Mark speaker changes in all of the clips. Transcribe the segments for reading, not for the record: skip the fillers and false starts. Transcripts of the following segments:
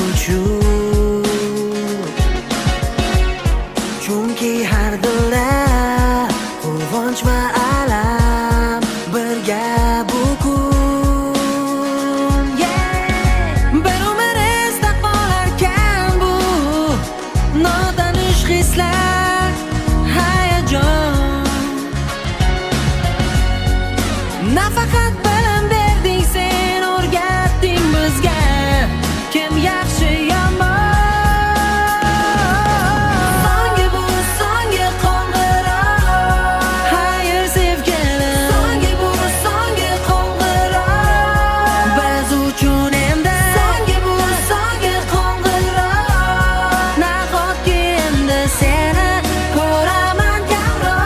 Speaker 1: uchun. Chunki har dilda quvonch va alam birga bu kun. Bir umr esda qolarkan bu notanish hislar, hayajon. Nafaqat bilim berding sen, o'rgatding bizga kim yaxshi yomon. So'nggi bu so'nggi qo'ng'iroq, xayr sevgilim. So'nggi bu so'nggi qo'ng'iroq, biz uchun endi. So'nggi bu so'nggi qo'ng'iroq, nahotki endi seni ko'raman kamroq.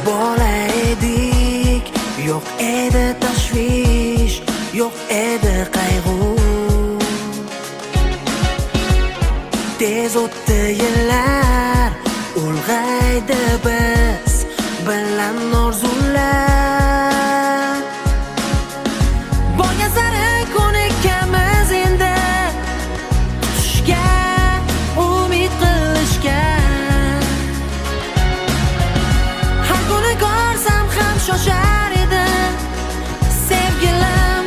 Speaker 1: Bola edik, yo'q edi tashvish, yo'q edi qayg'u. Tez o'tdi yillar, ulg'aydi biz bilan orzular. Borgan sari ko'nikamiz endi, tutishga, umid qilishga. Har kuni ko'rsam ham shoshar edim, sevgilim,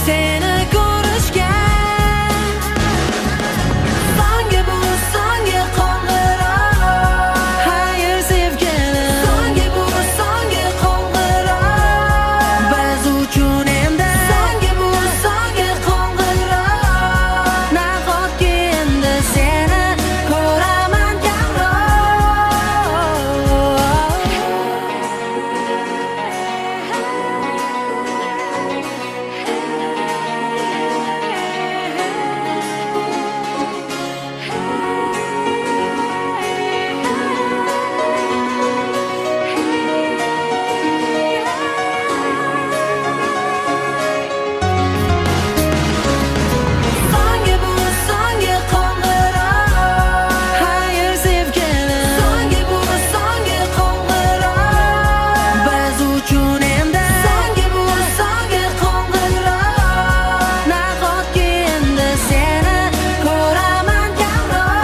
Speaker 1: seni ko'rishga. So'nggi bu so'nggi qo'ng'iroq, xayr sevgilim. So'nggi bu so'nggi qo'ng'iroq, biz uchun endi. So'nggi bu so'nggi qo'ng'iroq, nahotki endi seni ko'raman kamroq. So'nggi bu so'nggi qo'ng'iroq, xayr sevgilim. So'nggi bu so'nggi qo'ng'iroq, biz uchun endi. So'nggi bu so'nggi qo'ng'iroq, nahotki endi seni ko'raman kamroq.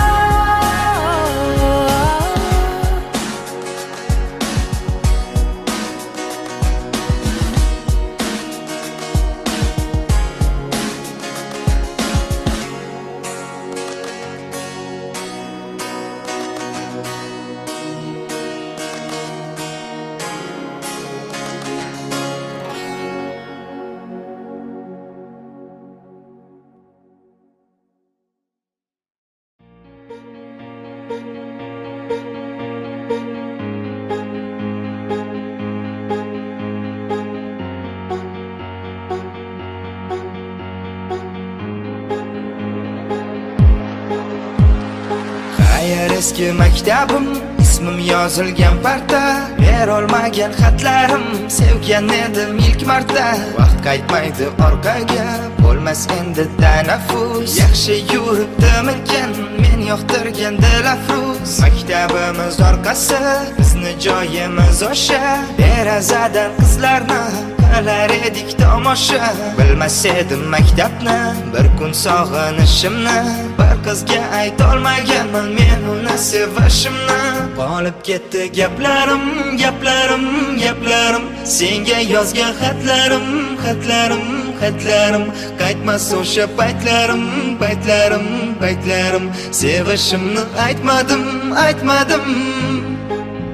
Speaker 2: Xayr eski maktabim, ismim yozilgan parta. Berolmagan xatlarim, sevgan edim ilk marta. Vaqt qaytmaydi orqaga, bo'lmas endi tanaffus. Yaxshi yuribdimikan men yoqtirgan dilafruz. Maktabimiz orqasi, bizni joyimiz o'sha. Derazadan qizlarni qilar edik tomosha. Bilmas edim maktabni, bir kun sog'inishimni. Bir qizga aytolmaganman men uni sevishimni. Qolib ketdi gaplarim, gaplarim, gaplarim. Senga yozgan xatlarim, xatlarim, xatlarim. Qaytmas o'sha paytlarim, paytlarim, paytlarim. Sevishimni aytmadim, aytmadim.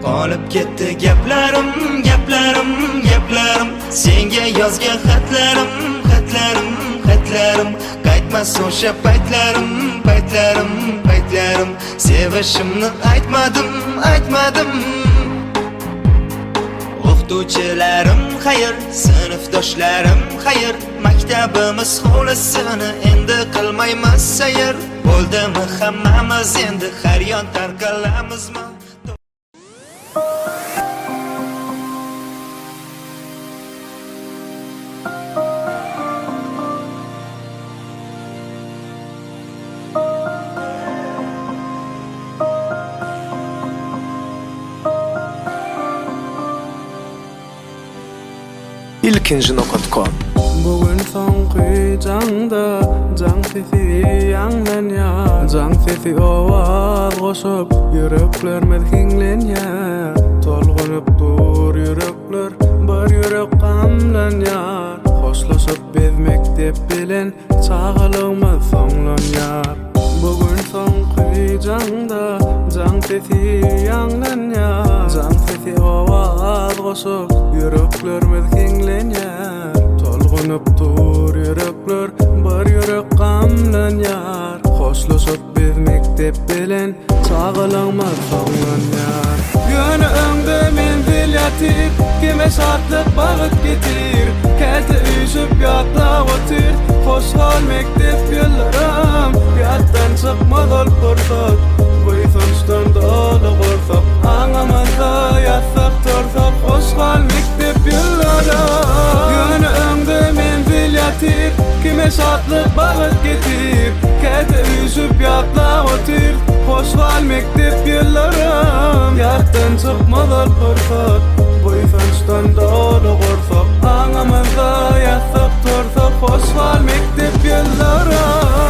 Speaker 2: Qolib ketdi gaplarim, gaplarim, gaplarim. Senga yozgan xatlarim, xatlarim, xatlarim. Qaytmas o'sha paytlarim, paytlarim, paytlarim. Sevishimni aytmadim, aytmadim. O'qituvchilarim xayr, sinfdoshlarim xayr. Maktabimiz hovlisini endi qilmaymiz sayr. Bo'ldimi hammamiz endi har yon tarqalamizmi?
Speaker 3: ilkinjino.com Bugün soňky janda jan sesi ýanglanýar. Jan sesi owaz goşup yürekler medhinlenýär. Tolgunup dur yürekler bir yürek gamlanýar. Hoşlaşyp biz mektep bilen çağalygymyz soňlanýar. Bugün soňky janda jan sesi ýanglanýar. Jan sesi owaz goşup yürekler medhinlenýär. Tolgunup dur yürekler bir yürek gamlanýar. Hoşlaşyp biz mektep bilen çağalygymyz soňlanýar. Ýöne öňde menzil ýatyr, kime şatlyk bagyt getir. Käte üýşüp ýatlap otyr, hoşgal mektep ýyllarym. Ýatdan çykmaz ol pursat, bu soňçdan doly gorsak. Aňamazda ýatsak torsak, hoşgal mektep ýyllarym. Ýöne öňde menzil ýatyr, kime şatlyk bagyt getir. Käte üýşüp ýatlap otyr, hoşgal mektep ýyllarym. Ýatdan çykmaz ol pursat, bu soňçdan doly gorsak. Aňamazda ýatsak torsak, hoşgal mektep ýyllarym.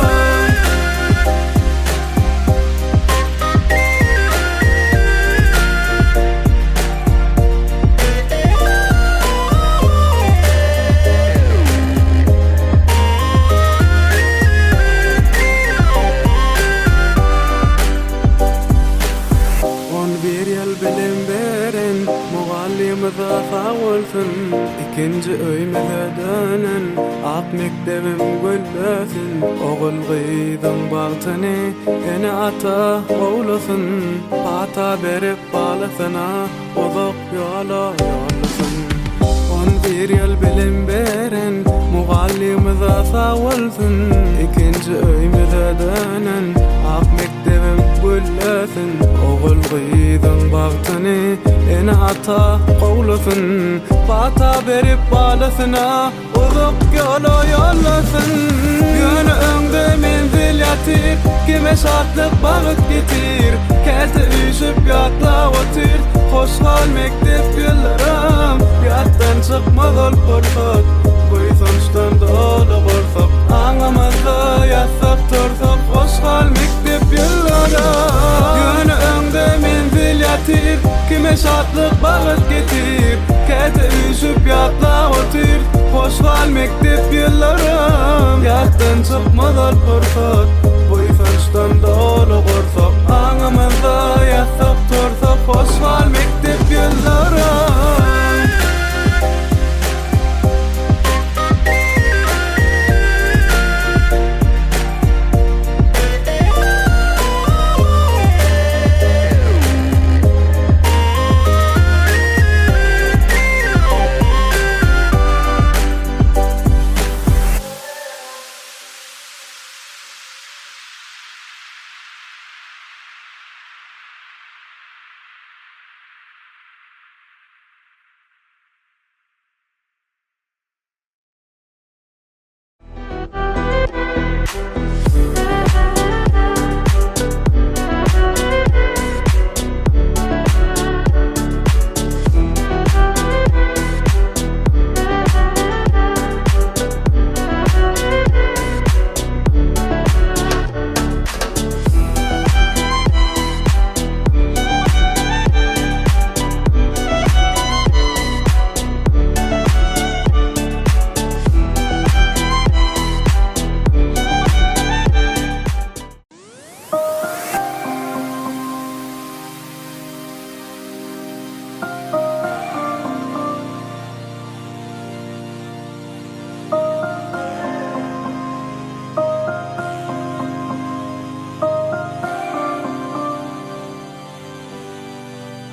Speaker 3: İkinci öýmede dönen ak mektebim göllesin. Ogul gyýdym bagtyny ene ata gowlasyn. Ata berip balasyna ozak ýola ýollasyn. 11 ýyl bilim beren mugallimimiz sag bolsun. İkinci öýmede dönen ak mektebim göllesin. Ogul gyýdym bagtyny ene ata gowlasyn. Ata berip balasyna ozak ýola ýollasyn. Ýöne öňde menzil ýatyr, kime şatlyk bagyt getir. Käte üýşüp ýatlap otyr, hoşgal mektep ýyllarym. Ýatdan çykmaz ol pursat, bu soňçdan doly gorsak. Aňamazda ýatsak torsak, hoşgal mektep ýyllarym. Ýöne öňde menzil ýatyr, kime şatlyk bagyt getir. Käte üýşüp ýatlap otyr, hoşgal mektep ýyllarym. Ýatdan çykmaz ol pursat, bu soňçdan doly gorsak. Aňamazda ýatsak torsak, hoşgal mektep ýyllarym.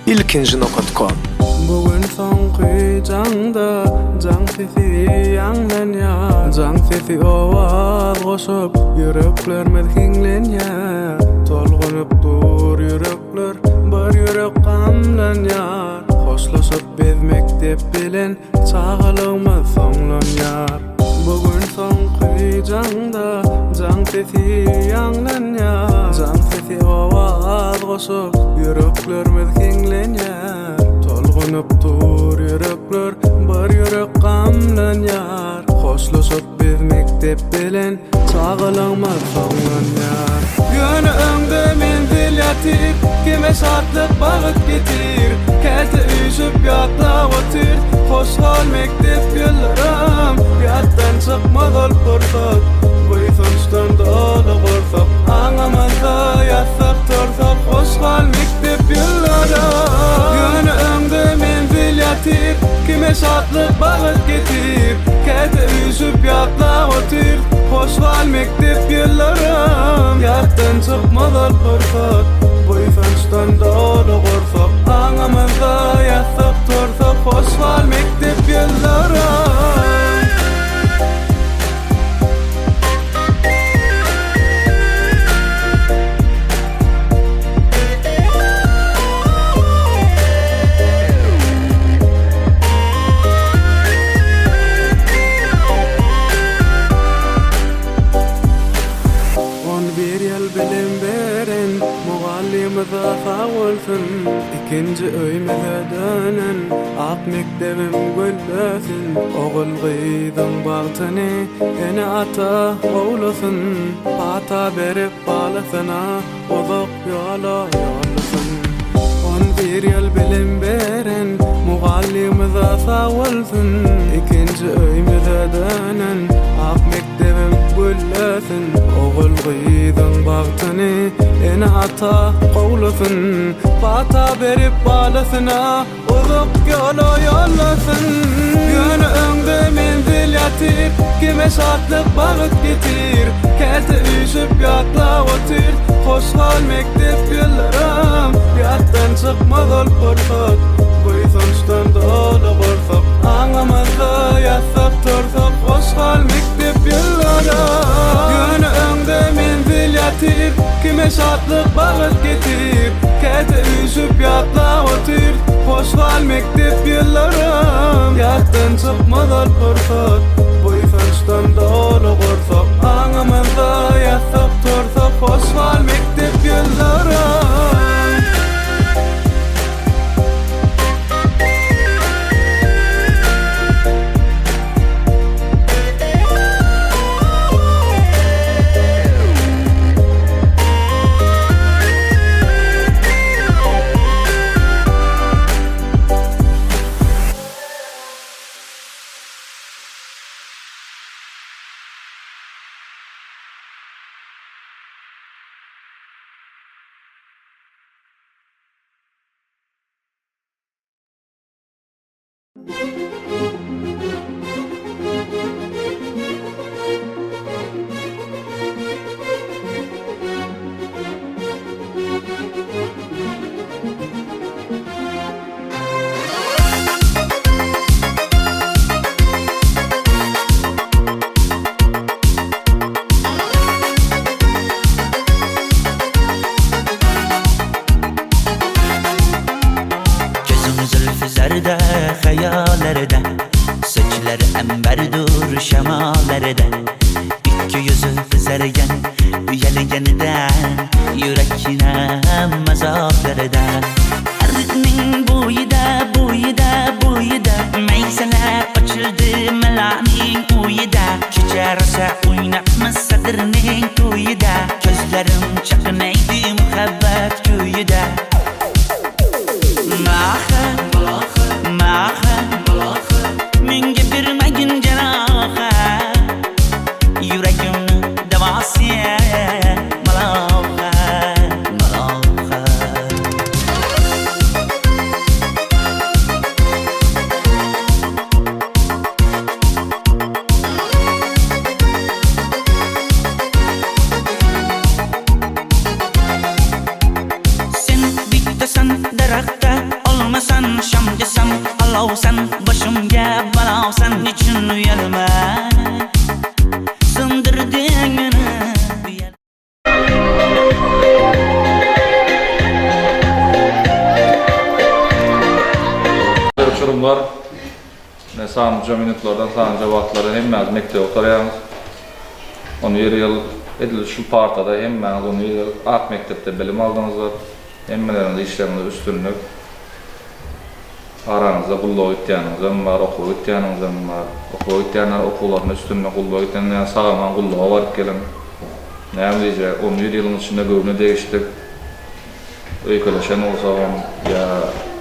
Speaker 4: ilkinji.com.
Speaker 3: Bugün soňky janda jan sesi ýanglanýar. Jan sesi owaz goşup yürekler medhinlenýär. Tolgunup dur yürekler bir yürek gamlanýar. Hoşlaşyp biz mektep bilen çağalygymyz soňlanýar. Bugün soňky janda jan sesi ýanglanýar. Jan sesi owaz goşup yürekler medhinlenýär. Tolgunup dur yürekler bir yürek gamlanýar. dostlaşıp biz mektep bilen çağılanmaz soňan ýar. Ýöne öňde menzil ýatyr, kime şatlyk bagyt getir. Käte üýşüp ýatlap otyr, hoşgal mektep ýyllarym. Ýatdan çykmaz pursat, bu ýysyňdan doly gorsak. Aňamazda ýatsak torsak, hoşgal mektep ýyllarym. Ýöne öňde menzil ýatyr, kime şatlyk bagyt getir. Käte üýşüp ýatlap otyr, hoşgal mektep ýyllarym. Ýatdan çykmaz pursat, bu ýysyňdan doly gorsak. Aňamazda ýatsak torsak, hoşgal mektep ýyllarym. İkinci öýmede dönen ak mektebim göllesin. Oğul gyýdym bagtyny ene ata gowlasyn. Ata berip balasyna ozak ýola ýollasyn. 11 ýyl bilim beren mugallimyza sag bolsun. İkinji öýmede dönen ak mektebim göllesin. Oğul gyýdym bagtyny ene ata gowlasyn. Ata berip balasyna ozak ýola ýollasyn. Ýöne öňde menzil ýatyr, kime şatlyk bagyt getir. Käte üýşüp ýatlap otyr, hoşgal mektep ýyllarym. Ýatdan çykmaz pursat, bu ýysyňdan doly gorsak. Aňamazda ýatsak torsak, hoşgal mektep ýyllarym. Ýöne öňde menzil ýatyr, kime şatlyk bagyt getir. Käte üýşüp ýatlap otyr, hoşgal mektep ýyllarym. Ýatdan çykmaz pursat, bu ýysyňdan doly gorsak. Aňamazda ýatsak torsak, hoşgal mektep ýyllarym.
Speaker 4: Zerde hayallerde, saçları emberdur şemallerde. İki yüzü kızargen, üyeligeniden, yürekine mazaflerden. Ardının buyida, buyida, buyida, meyseler açıldı melanin uyida. Keçerse oynatmaz sadrının tuyida, gözlerim çakınaydı muhabbet köyüde. Minge birmegin cenaha, yüreğimni devasiye malaha, malaha. Sen bittesan darakta, olmasan şamdesan, alavsan başımga balavsan, niçin uyalma sındırdın beni.
Speaker 5: Uçurumlar sanca minutlardan sanca wagtlara hemmemiz mektep oturýarmyz. Onu ýer ýyl edil şu partada hemmemiz onu ýer ak mektepde bilim aldyňyzlar. Hemmelerinde işlerinde üstünlük. aranızda gulluk etýäningizem bar, okuw etýäningizem bar. Okuw etýänler okuwlaryny üstünde gulluk etýänler sagaman gulluğa baryp gelen. Näme diýje, 11 ýylyň içinde göwüne degişdik. Öýkeleşen bolsa ya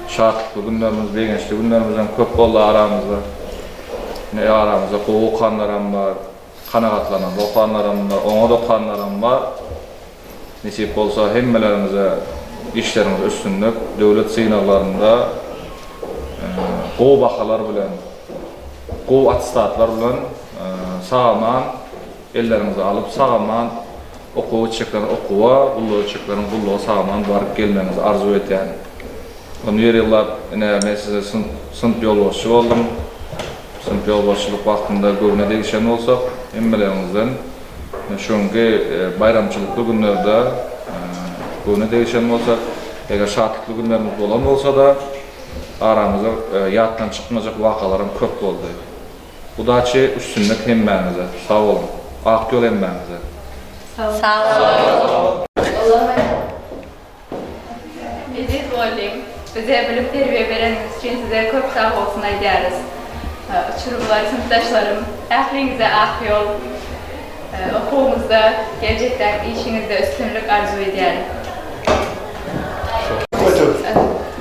Speaker 5: şartly günlerimiz, begençli günlerimizden köp boldy aramızda. Ne aramızda gowy kanlaram bar, kanagatlanan okanlaram bar, oňa dokanlaram bar. Nisip bolsa hemmelerimize işlerimiz üstünlük, döwlet sygnalarynda gowy bahalar bilen, gowy attestatlar bilen sagaman ellerimize alyp sagaman okuw çeklerini okuwa, gullugy çeklerini gulluğa sagaman baryp gelmenizi arzu etýän. Onu ýerler ene men size sınıf ýolbaşçy boldum. Sınıf ýolbaşçylyk wagtynda göwüne degişen bolsak, hemmelerimizden şonki bayramçylykly günlerde göwüne degişen bolsak, eger şatlykly günlerimiz bolan bolsa da aramyzda ýatdan çykmajak wakalarym köp boldy. Bu daçy üstünlük hemmäňize. Sag bolun. Ak ýol hemmäňize.
Speaker 6: Aziz muallim, bize bilim terbiye vereniz için size çok sağ olsun ederiz. Uçurumlar, sınıftaşlarım, ahlinize ak yol, okulumuzda, gelecekten işinizde üstünlük arzu ederim.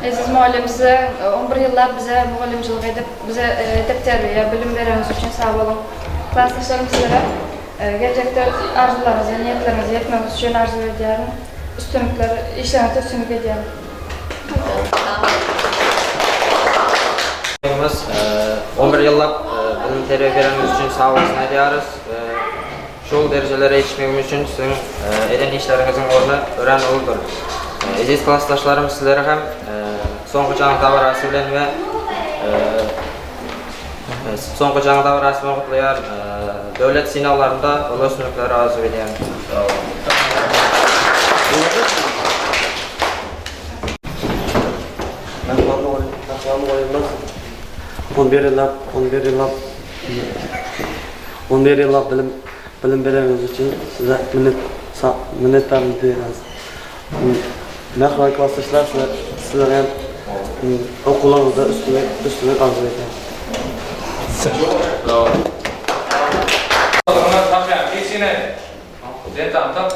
Speaker 7: Aziz muallim, size 11 yıllar bize muallimcilik edip, bize edep terbiye, bilim vereniz için sağ olun. Klassdaşlarım sizlere gelecekte arzularınızı, niyetlerinizi yetmeniz için arzu ederim. Üstünlükler, işlerinize üstünlük ederim.
Speaker 8: 11 yıllık bilim terbiye vereniz için sağ olsun ederiz. Şol derejelere yetişmemiz için sizin eden işlerinizin ornu ören oldur. Aziz klassdaşlarım, sizlere hem soňky jaňy dabarasy bilen we soňky jaňy dabarasy bilen gutlaýar döwlet sinawlarynda ol üstünlikleri arzu edýän.
Speaker 9: 11 yıllar bilim vereniz için size minnettarlyk duyarız. Nähran klassdaşlar sizlere okularınızda üstünlük arzu eder.
Speaker 5: Bravo. Tamam, geçine. Tamam.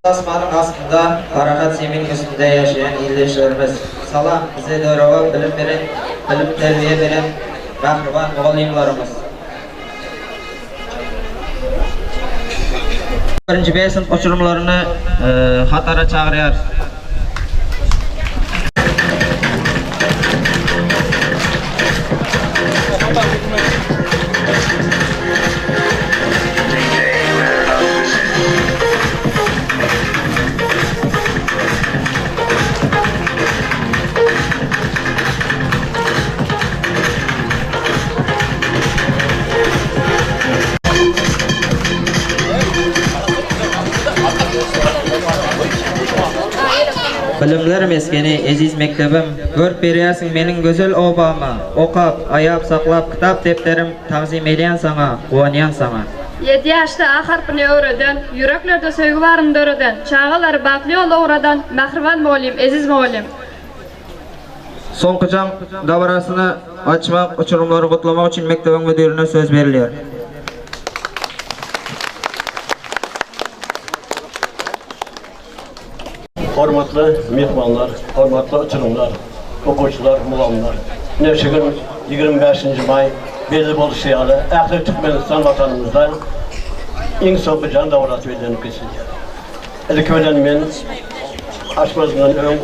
Speaker 8: Asmanın aslında Karakat Zemin üstünde yaşayan ildeşlerimiz. Salam bize doğru bilim terbiye veren kahraman muallimlarımız. 1. B sınıf uçurumlarını hatara çağırıyor. Bilimler meskeni aziz mektebim, görüp berýärsiň meniň gözel obama, okap, ayap, saklap, kitap depterim taqsim edýän saňa, guwanýan saňa.
Speaker 7: 7 yaşta A harpini öwreden, yüreklerde söýgü barynda öwreden, çağalar bakly ýolda uğradan Mähriban muallim, aziz muallim.
Speaker 8: Soňky jaň dabarasyny açmak, uçurumlary gutlamak üçin mektebiň müdirine söz berilýär.
Speaker 9: Hormatly mehmanlar, hormatly uçurumlar, okuwçylar, muallimler. Näşeger 25 may belli boluşy ýaly ähli Türkmenistan watanymyzda iň soňky jan dawarasy edilip geçilýär. Ilk bilen men açmazdan ön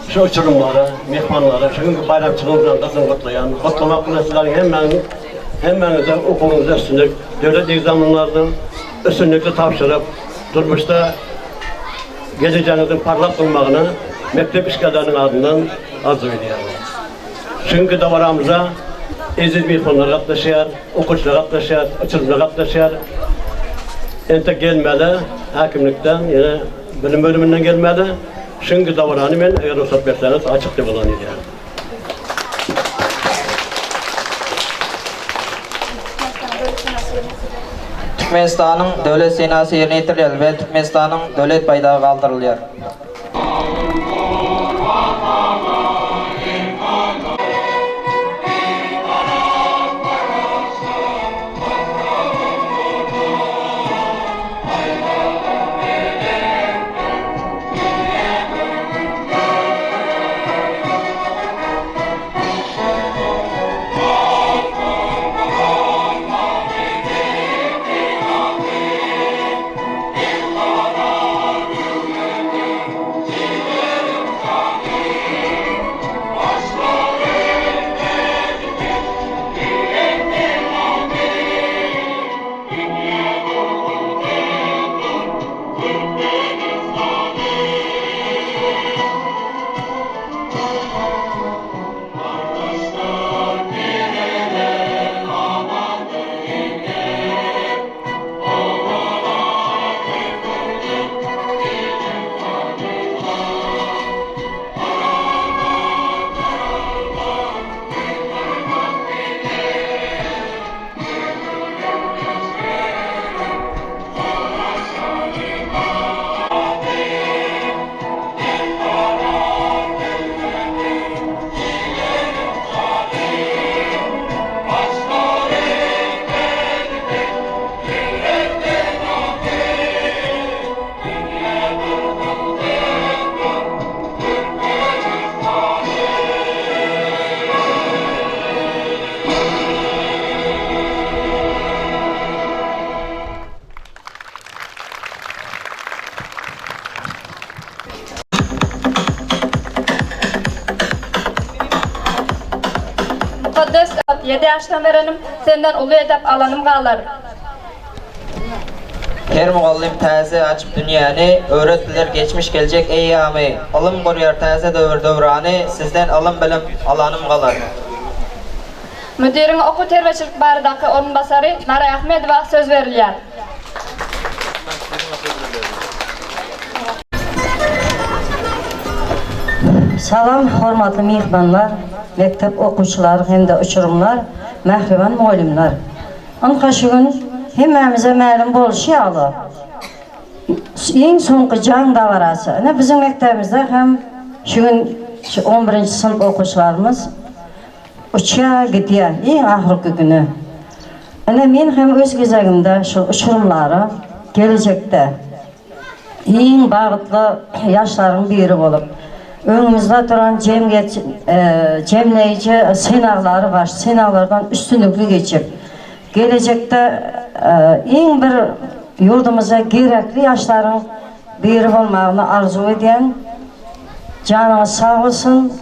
Speaker 9: şu uçurumlara, mehmanlara, şu günkü bayramçılığımızdan kızın kutlayan, kutlamak meseleleri hemenize okulunuzda üstünlük, devlet egzaminlarının üstünlükle tavşırıp, durmuşta geleceğinizin parlak olmağını mektep işgallerinin adından arzu ediyorum. Çünkü davaramıza eziz mehmanlar katlaşıyor, okuyucular katlaşıyor, uçurumlar katlaşıyor. Ente gelmeli, hakimlikten, yine bilim bölümünden gelmeli. Çünkü davaranı ben eğer ruhsat verseniz açıkta bulanıyor.
Speaker 8: Türkmenistan'ın devlet senası yerine getirildi ve Türkmenistan'ın devlet bayrağı kaldırılıyor.
Speaker 7: Mukaddes 7 yaştan berenim senden ulu edep alanım qalır.
Speaker 8: Her muallim taze açıp dünyanı, öğrettiler geçmiş gelecek eyyamı. Alım koruyor taze dövranı, sizden alım bilim alanım qalır.
Speaker 7: Müdirin oku terbiyeçilik baridaki orunbasarı Naray Ahmedova söz verilýär.
Speaker 10: Salam, hormatly mehmanlar, mektep okuwçylary hemde uçurumlar, mähriban muallimler. Anka şu gün hemmemize ma'lum bolşýaly. Iň soňky jan dawarasy. Ana bizim mektebimizde hem şu gün 11-nji sınıf okuwçylarymız uçya gidýär, iň ahyrky güni. Ana men hem öz gezegimde şu uçurumlary gelecekde iň bagtly ýaşlaryň biri bolup önümüzde duran cemleyici sınavları var. Sınavlardan üstünlüklü geçip gelecekte en bir yurdumuza gerekli yaşların biri olmağını arzu eden canınız sağ olsun.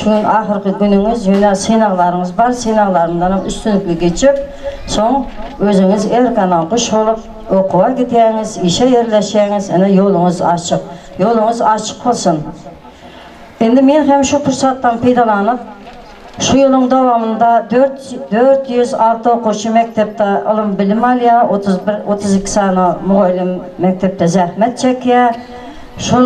Speaker 10: Şu ahırkı gününüz yine sınavlarınız var. Sınavlarından üstünlüklü geçip son özünüz erkanan kuş olup okuğa gideniz, işe yerleşeniz, yolunuz açık. Yolunuz açık olsun. Endi men hem şu fırsattan faydalanıp şu yılın davamında 406 okuwçy mektepte alım bilim alýar, 32 sana muallim mektepte zahmet çekýär. Şu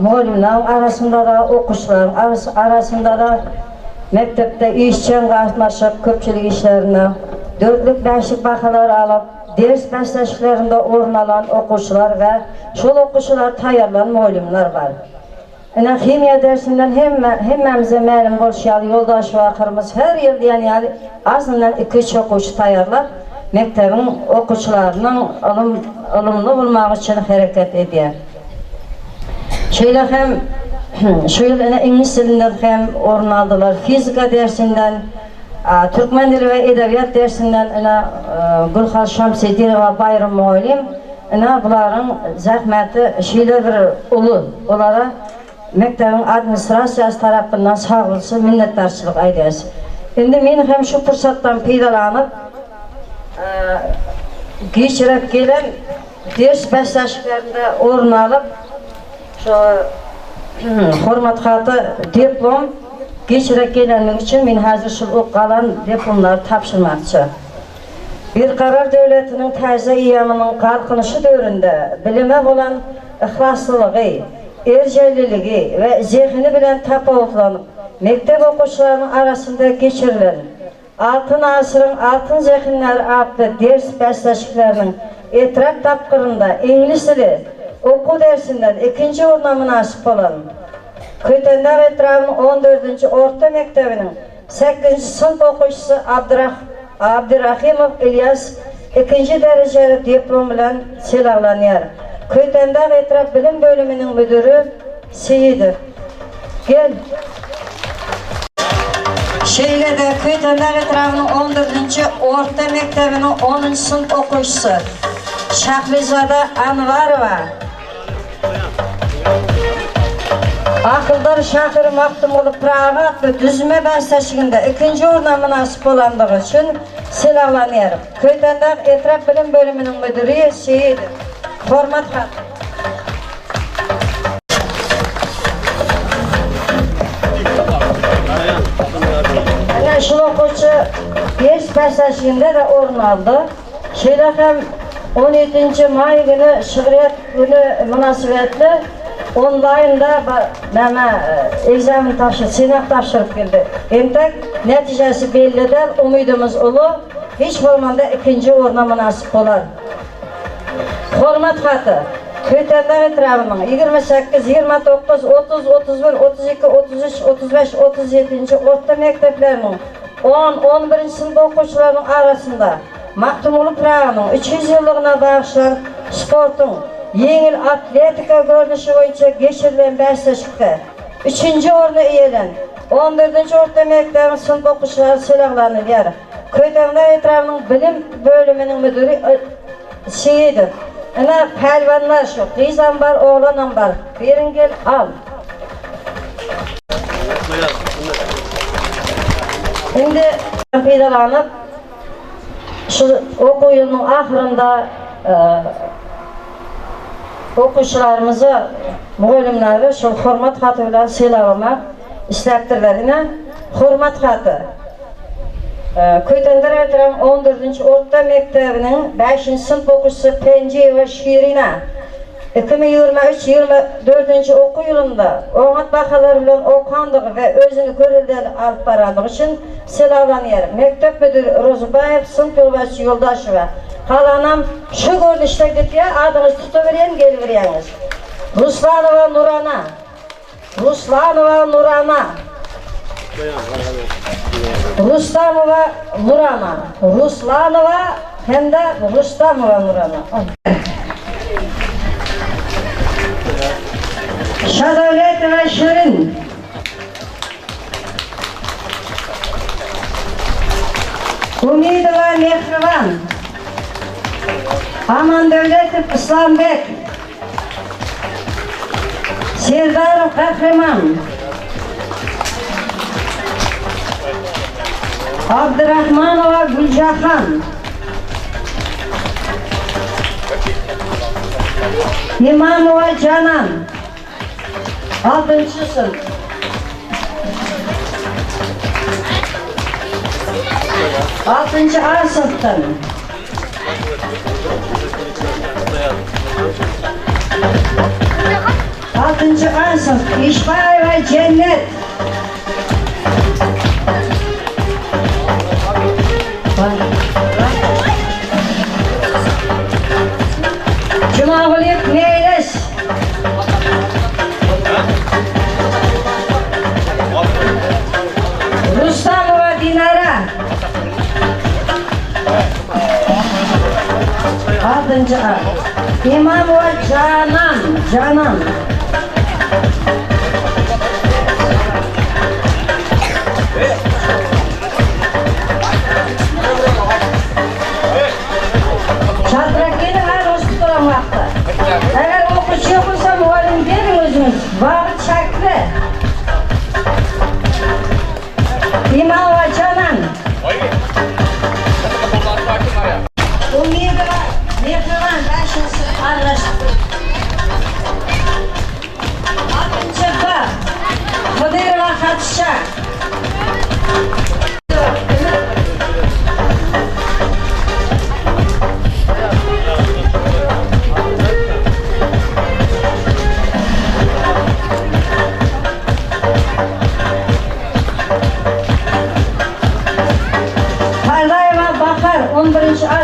Speaker 10: muallimler arasında da okuwçylar arasında da mektepte işçen gatnaşyp köpçülik işlerine 4'lük 5'lik bakalar alıp ders mesleklerinde orun alan okuwçylar ve şol okuwçylar taýýarlan muallimler var. Kimya dersinden hemmemize ma'lum bolşýaly yoldaş wagtymyz her ýerde ýani azyndan 2-3 okuwçy taýýarlar. Mektebin okuwçylarynyň alımly bolmagy üçin hereket edýär. Şeýle hem şu ýyl ingliz dilinden hem orun aldylar. Fizika dersinden, türkmen dili we edebiýat dersinden Gülhal Şamseddinowa bayram muallim. Bularyň zähmeti şeýle bir uly. Olara mektebin administrasiyası tarafından sağ olsun minnettarçılık aydıyız. Şimdi men hem şu fırsattan paydalanıp geçirip gelen ders başlaşıklarında orun alıp şu hormat hatı diplom geçirip gelenlik için men hazır şu kalan diplomları tapşırmakçı. Bir karar devletinin taze iyamının kalkınışı dövründe bilime olan ihlaslılığı, erceliliği ve zihni bilen tapavuklanıp mektep okuçularının arasında geçirilen Altın Asırın Altın Zehinleri adlı ders başlaşıklarının etraf tapkırında İngiliz dili oku dersinden 2. orna münasip olan Köytendağ etrafının 14. Orta Mektebi'nin 8. sınıf okuyucusu Abdurrahimov İlyas 2. dereceli diplom bilen silahlanıyor. Köytendağ etraf bilim bölümünün müdürü Seyidi. Gel. Şeylede Köytendağ etrafının 14. Orta Mektebi'nin 10. sınıf okuyucusu Şahrizada Anvarova. Akıldar Şakir Maktumulu Praga adlı düzme başlaşığında 2. orna münasip olandığı için silahlanıyor. Köytendağ etraf bilim bölümünün müdürü Seyidi. Hormat hat. Yani şu okuyucu ders başlaşığında da orun aldı. Şeyde hem 17. May günü şiiriyet günü münasebetli online'da bana egzamin tapşırıp, sınav tapşırıp geldi. Entek neticesi bellidir, umudumuz ulu. Hiç olmanda 2. orna münasip olar. Hormat hatı. Köytendağ etrafının 28, 29, 30, 31, 32, 33, 35, 37. orta mekteplerinin 10-11. sınıf okuyucularının arasında Maktumulu Praga'nın 300 yıllığına bağışlanan sportun yengil atletika görünüşü boyunca geçirilen başlaşıkta 3. orna iyelen 14. orta mektebin sınıf okuyucuları silahlanıyor. Köytendağ etrafının bilim bölümünün müdürü Seyidi. Ana pelvanlar şu, kızan var, oğlanım var. Verin gel, al. Şimdi faydalanıp şu oku yılının ahırında okuyucularımızı, müğelimleri şu hormat hatıyla silahlamak istektirlerine hormat hatı. Köytendağ etrafının 14. Orta Mektebi'nin 5. sınıf okuyucusu Penciyeva Şirina 2023-24. oku yılında oğat bakaları bilen okandığı ve özünü görüldüğünü alıp baradığı için silahlanıyor. Mektep müdürü Rozubayev, sınıf yolbaşı Yoldaşova. Kalanam şu görünüşte gidiyor, adınız tutuvereyim, gelivereyiniz. Ruslanova Nurana. Ruslanova Nurana. Rustamova Nurana. Ruslanova hem de Rustamova Nurana. Şadavlet ve Şirin. Umidova Mehrivan. Aman Devletov İslambek. Serdarov Kahraman. Abdurrahmanova Gülcahan. İmamova Canan. 6. sınıf. 6. A sınıftan. Altıncı A sınıf. İşbay ve Cennet. Cumhuriyet Meyles. Rustamova Dinara. 6. A. İmamova Canan. Çatrakeli her hoş tutulan vakti. Eğer okuyucu yapılsa muhallim verin özünüz. Vakit şaklı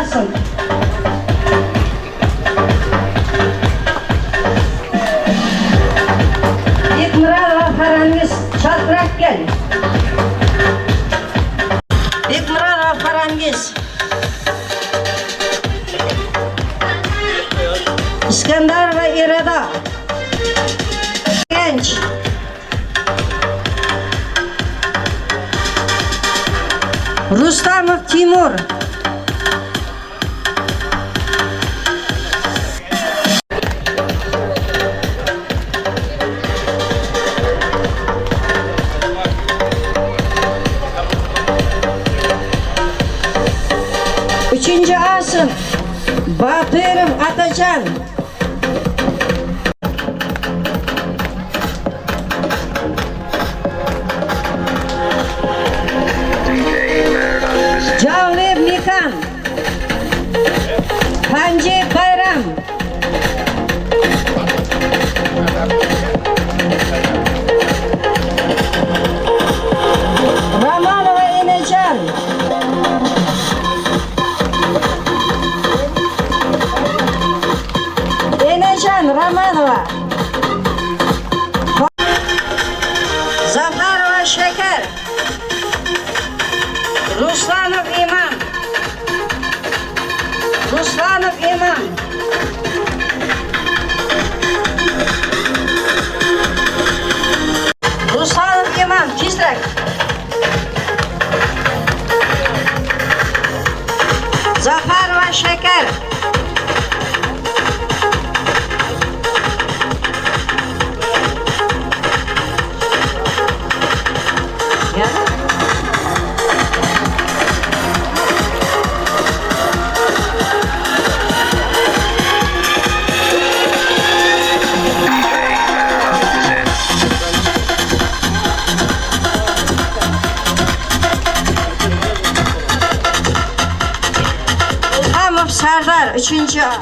Speaker 10: Asım. İkmiral ve Farangiz çatrak gel. İkmiral ve Farangiz. İskender ve İreda. Genç. Rustamov Timur. Üçüncü Asım Batırov Atacan. Cavlev Mikan. Panji Bayram. Ramanova Enecan. Enecan Ramanova. Zafarova Şeker. Ruslanov İman. Ruslanov İman. Ruslanov İman. Çizdirek. Zafarova Şeker. Ya. Amov Serdar 3. A.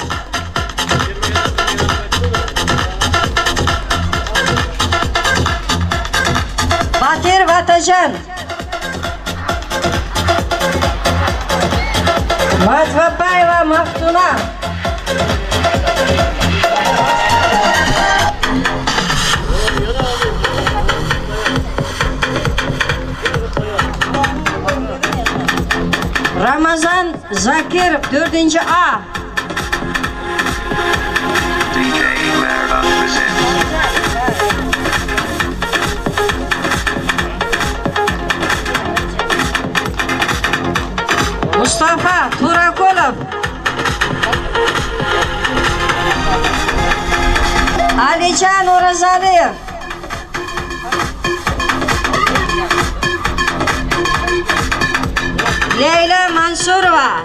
Speaker 10: Batir Vatajan. Matvabayeva Maftuna. Ramazan Zakir 4. A. Mustafa Turakulov. Alican Orazaliyev. Leyla Mansurova.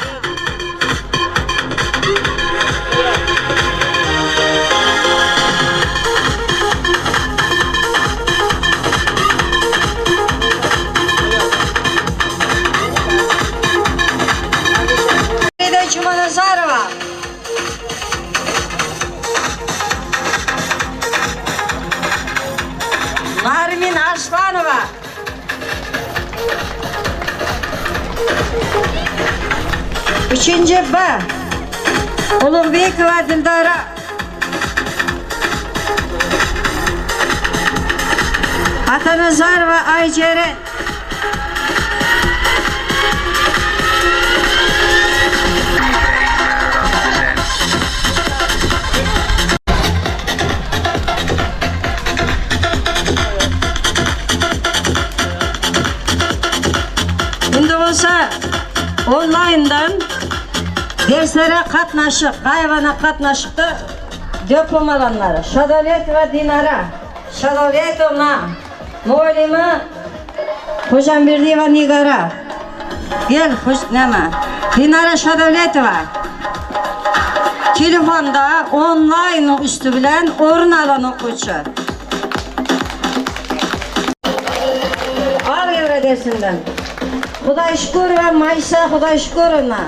Speaker 10: Cumanazarova. Narmin Arslanova. Üçüncü B. Ulug'bekova Dildora. Atanazarova Ayceren. Online'dan derslere katnaşıp, hayvana katnaşıp da diplom alanları. Shadoletova Dinara, Shadoletovna, Muallima Xo'jamberdiyeva Nigara. Gel, nima? Dinara Shadoletova. Telefonda online üstü bilen o'rin alan o'quvchi. Al evre dersinden. Худайшкурова Майса Худайшкуровна,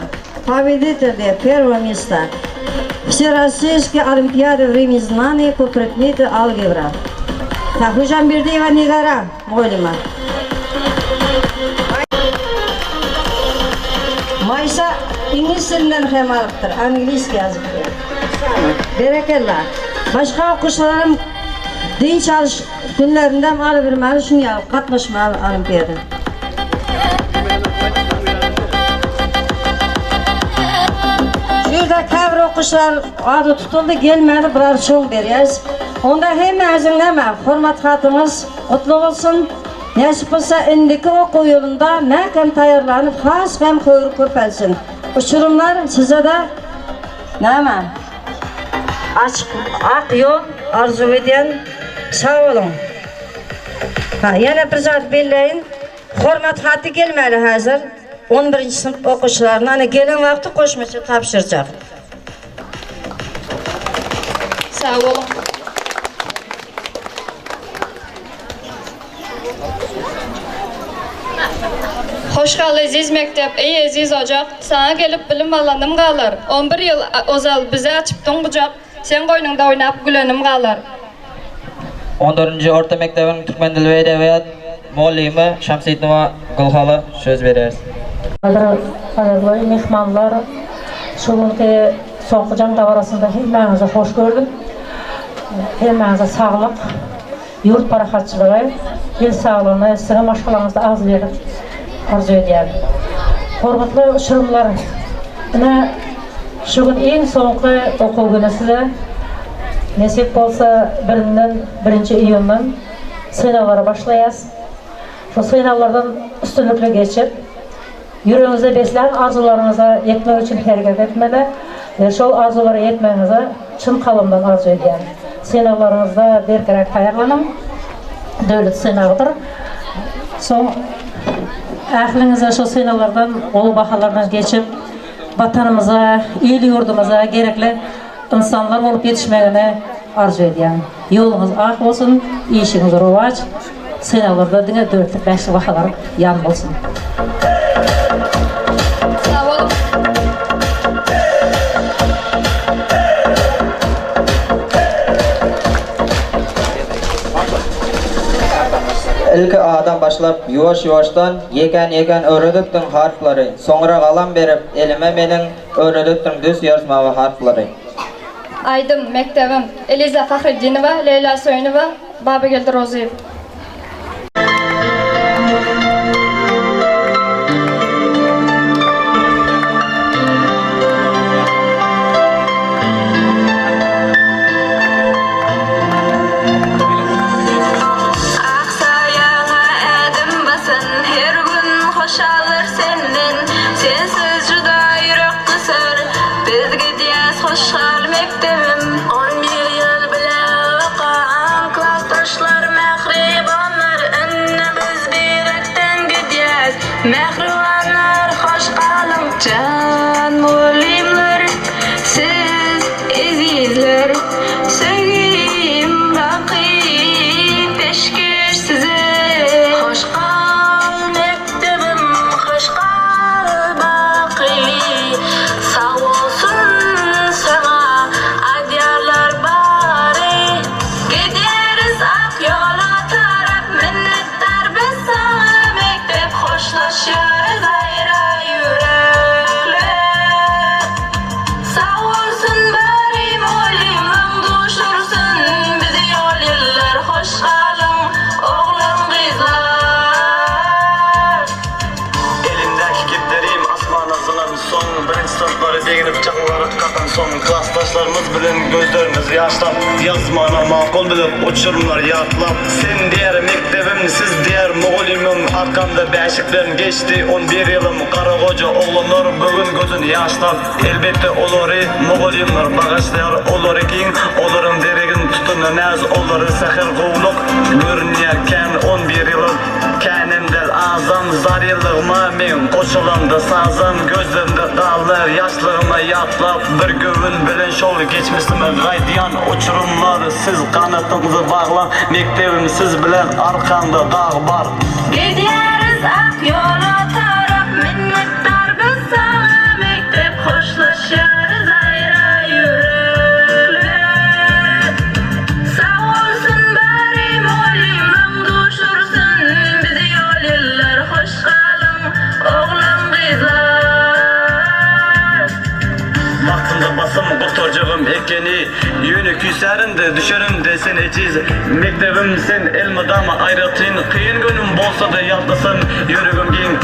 Speaker 10: победитель первого места. Всероссийской олимпиады времени знаний по предмету алгебра. Xo'jamberdiyeva Nigara, muallima. Майса İngiliz dilinden hem alıptır. İngiliz yazıp diyor. Berekellah. Başka okuşlarım din çalış günlerinden alıvermeli şunu ya katlaşmalı olimpiyada. Şurada kavr okuşlar adı tutuldu gelmedi birer çoğun beriyaz. Onda hemmenizin neme hurmat hatınız kutlu olsun. Nasip olsa indiki oku yolunda mehkem tayarlanıp has hem köyrü köpelsin. Uçurumlar size de neme açık ak yol arzu eden sağ olun. Yana bir zat belleyin. Hurmat hatı gelmeli hazır. 11. sınıf okuşlarına gelen vakti koşması tapşıracak.
Speaker 7: Sağ olun. Hoş geldin aziz mektep, ey aziz ocak. Sana gelip bilim alanım kalır. 11 yıl ozal bize açıptın bucak. Sen koynunda oynap gülenim kalır.
Speaker 8: 14. Orta Mektebi'nin Türkmen Dili ve Edebiyat muallimi Şamsiyetnova Gülhalı söz veririz.
Speaker 11: Kadarlı mehmanlar, şugunki soğukucan davarasında hemmenize hoş gördüm. Hemmenize sağlık, yurt parahatçılığı, el sağlığına, sizin maşgalanızda az verip arzu ediyorum. Hormatlı uçurumlar, şugun en soğuklu okul günü size nasip olsa 1. iyundan sınavlara başlayız. Şu sınavlardan üstünlükle geçip yüreğinize besleyen arzularınıza yetmek için hareket etmeli ve şu arzulara yetmenize çın kalımdan arzu ediyorum. Sınavlarınızda bir kere tayarlanın. Devlet sınavıdır. Son aklınıza şu sınavlardan, olu bahalardan geçip vatanımıza, il yurdumuza gerekli insanlar olup yetişmelerini arzu ediyorum. Yolunuz ak olsun, işiniz rovaç, sınavlarda dine dörtlük beşli bahalar yan olsun.
Speaker 7: Sağ olun.
Speaker 8: İlki A'dan başlap yuvaş-yuvaştan yeken öğretiptin harfları. Sonra kalan berip elime menin öğretiptin düz yazmağı harfları.
Speaker 7: Aydım, mektebim, Eliza Fahreddinova, Leyla Soyunova, Babagel Roziyev.
Speaker 1: Mehribanlar hoş kalın can mulimler siz azizler sevgim baki peşkeş size hoş kal mektebim hoş kal baki sağ olsun sana adyarlar bari gideriz ak yola taraf minnettar biz sana mektep hoşlaşırız ayrı yürekler sağ olsun bari mulimim duşursun bizi yol yıllar hoş kalın oğlum kızlar
Speaker 12: Elimdeki kitlerim asman azılan son birinci sınıfları değinip çakıları katan son klasdaşlarımız bilin gözleriniz yaşlar yazmana makul bilip uçurumlar yatlap sen diğer mektebim siz diğer muğulimim arkamda beşiklerin geçti 11 yılım kara koca oğlanlar bugün gözün yaşlar elbette olori muğulimler bağışlayar olori king olurum deregin tutun naz olori sahir kovluk görünüyorken 11 yılım kendimden azam zar yıllığıma men koşulandı sazım gözlerimde dağlar yaşlarıma yatlap bir gövün bilen şol geçmişime gaydiyan uçurumlar siz kanatınızı bağla mektebim siz bilen arkamda dağ var
Speaker 1: gideriz ak yola taraf minnettar biz sana mektep hoşlaşırız ayrı yürekler sağ olsun bari mulimim duşursun bizi yol yıllar hoş kalın oğlum kızlar
Speaker 12: ötkeni Yönü küserinde düşerim desen eciz Mektebim sen elmadama ayratın Kıyın günüm bolsa da yaltasın Yürügüm giyin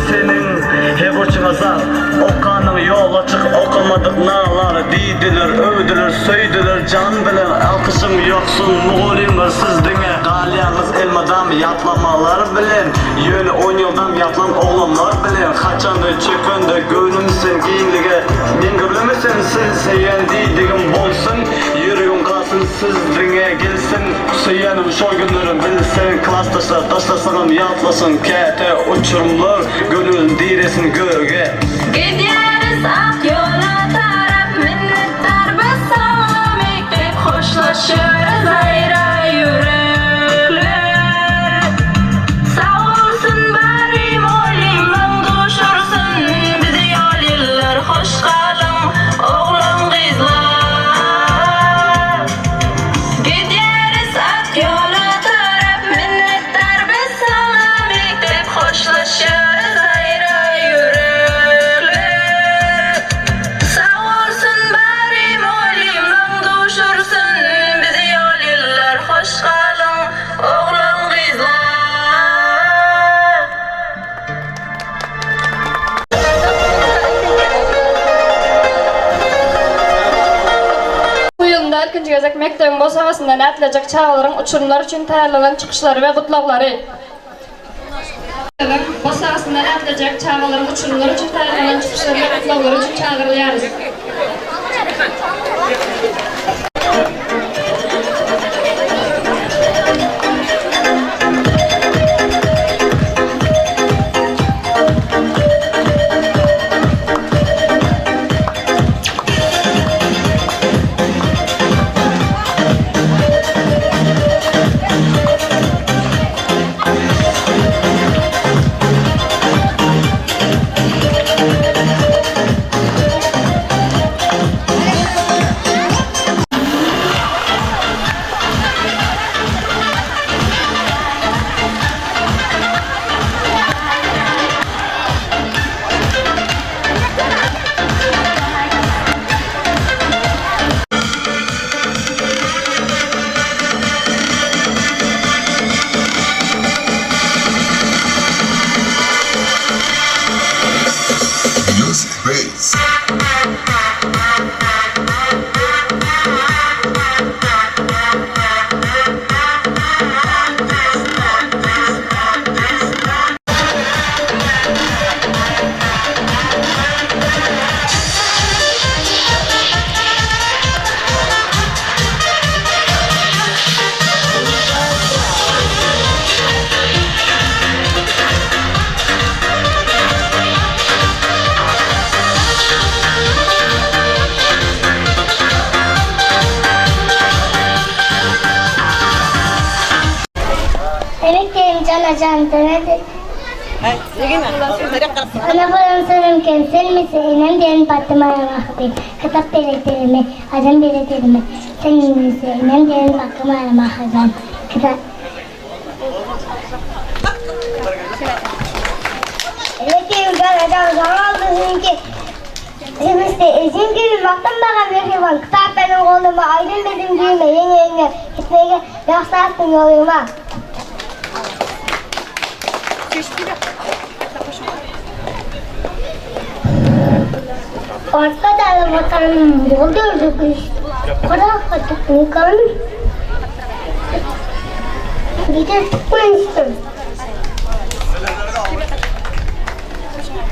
Speaker 12: senin hep uçuna zar Okanın yol açık okumadık nağlar Diydiler, övdüler, söydüler can bilen Alkışım yoksun muğulim hırsız dünya Galyanız elmadam yatlamalar bilen Yönü 10 yıldan yatlan oğlanlar bilen Kaçandı çökönde gönlüm sen giyinlige Mingirli misin sen seyen deydigim bolsun Yürügüm kalsın siz dünya gelsin Süyenim şol günlerim bilsin Klastaşlar taşlasın yatlasın Kete uçurumlar gönül diresin göğe
Speaker 1: Gideriz ak yola taraf minnettar biz sana mektep hoşlaşırız ayra yürekler Sağ olsun bari molim duşursun bizi yol yıllar hoş kalın oğlum kızlar Gideriz ak yola taraf minnettar biz sana mektep hoşlaşırız ayra yürekler Sağ olsun bari molim duşursun bizi yol yıllar hoş kalın oğlum kızlar
Speaker 7: Bu yılında ikinci gezek mektebin boz havasından atılecak çağların uçurumlar için tayarlanan çıkışları ve kutlakları. Boz havasından atılecak çağların uçurumlar için tayarlanan çıkışları ve kutlakları için çağırılıyoruz.
Speaker 13: Can demedi. Ana falan sorun ki sen misin? İnan diyen Fatıma'ya mahvi. Kitap belirtilme, adam belirtilme. Sen misin? İnan diyen Fatıma'ya mahvi. Kitap. Elektrik galada zamanlısın ki. Sen gibi baktım bana veriyorum. Kitap benim oğluma aydın dedim giyme. Yenge gitmeye yaksarsın yoluma. Ortada vatanım doldurduk işte. Bırakmadık bakalım. Gidip çıkmıştım.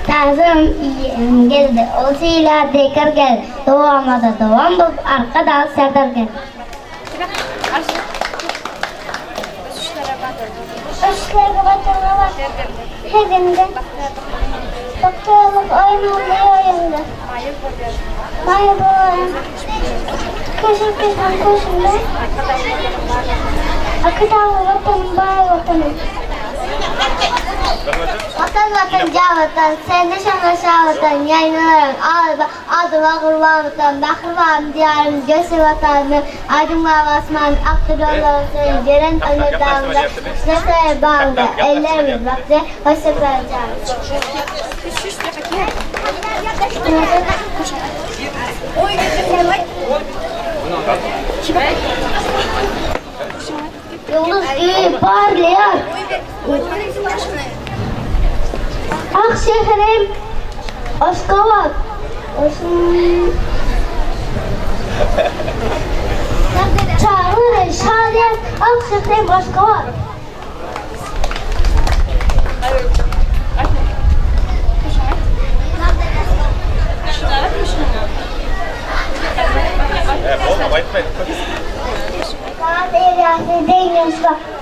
Speaker 13: Lazım geldi. O silah tekrar geldi. Doğamadı. Doğam bu arkadan serdar geldi. Üstlerine batırma var. Hedimde. Doktorluk oyunu oyunda. Hayır bu oyun. Koşun da. Akıdan vatanım, bay vatanım. Vatan cavatan, sen de şanlaşa vatan, yayınlarım, adıma kurban vatan, bakırvam diyarım, göğsü vatanım, aydınma basman, aktıroğlu olsun, gören ömür dağımda, neseye bağımda, ellerimiz vakti, hoşça kalacağım. Yıldız gibi parlıyor. Akşehir'im Aşkabat. Çağrı Şadiyen Akşehir'im Aşkabat.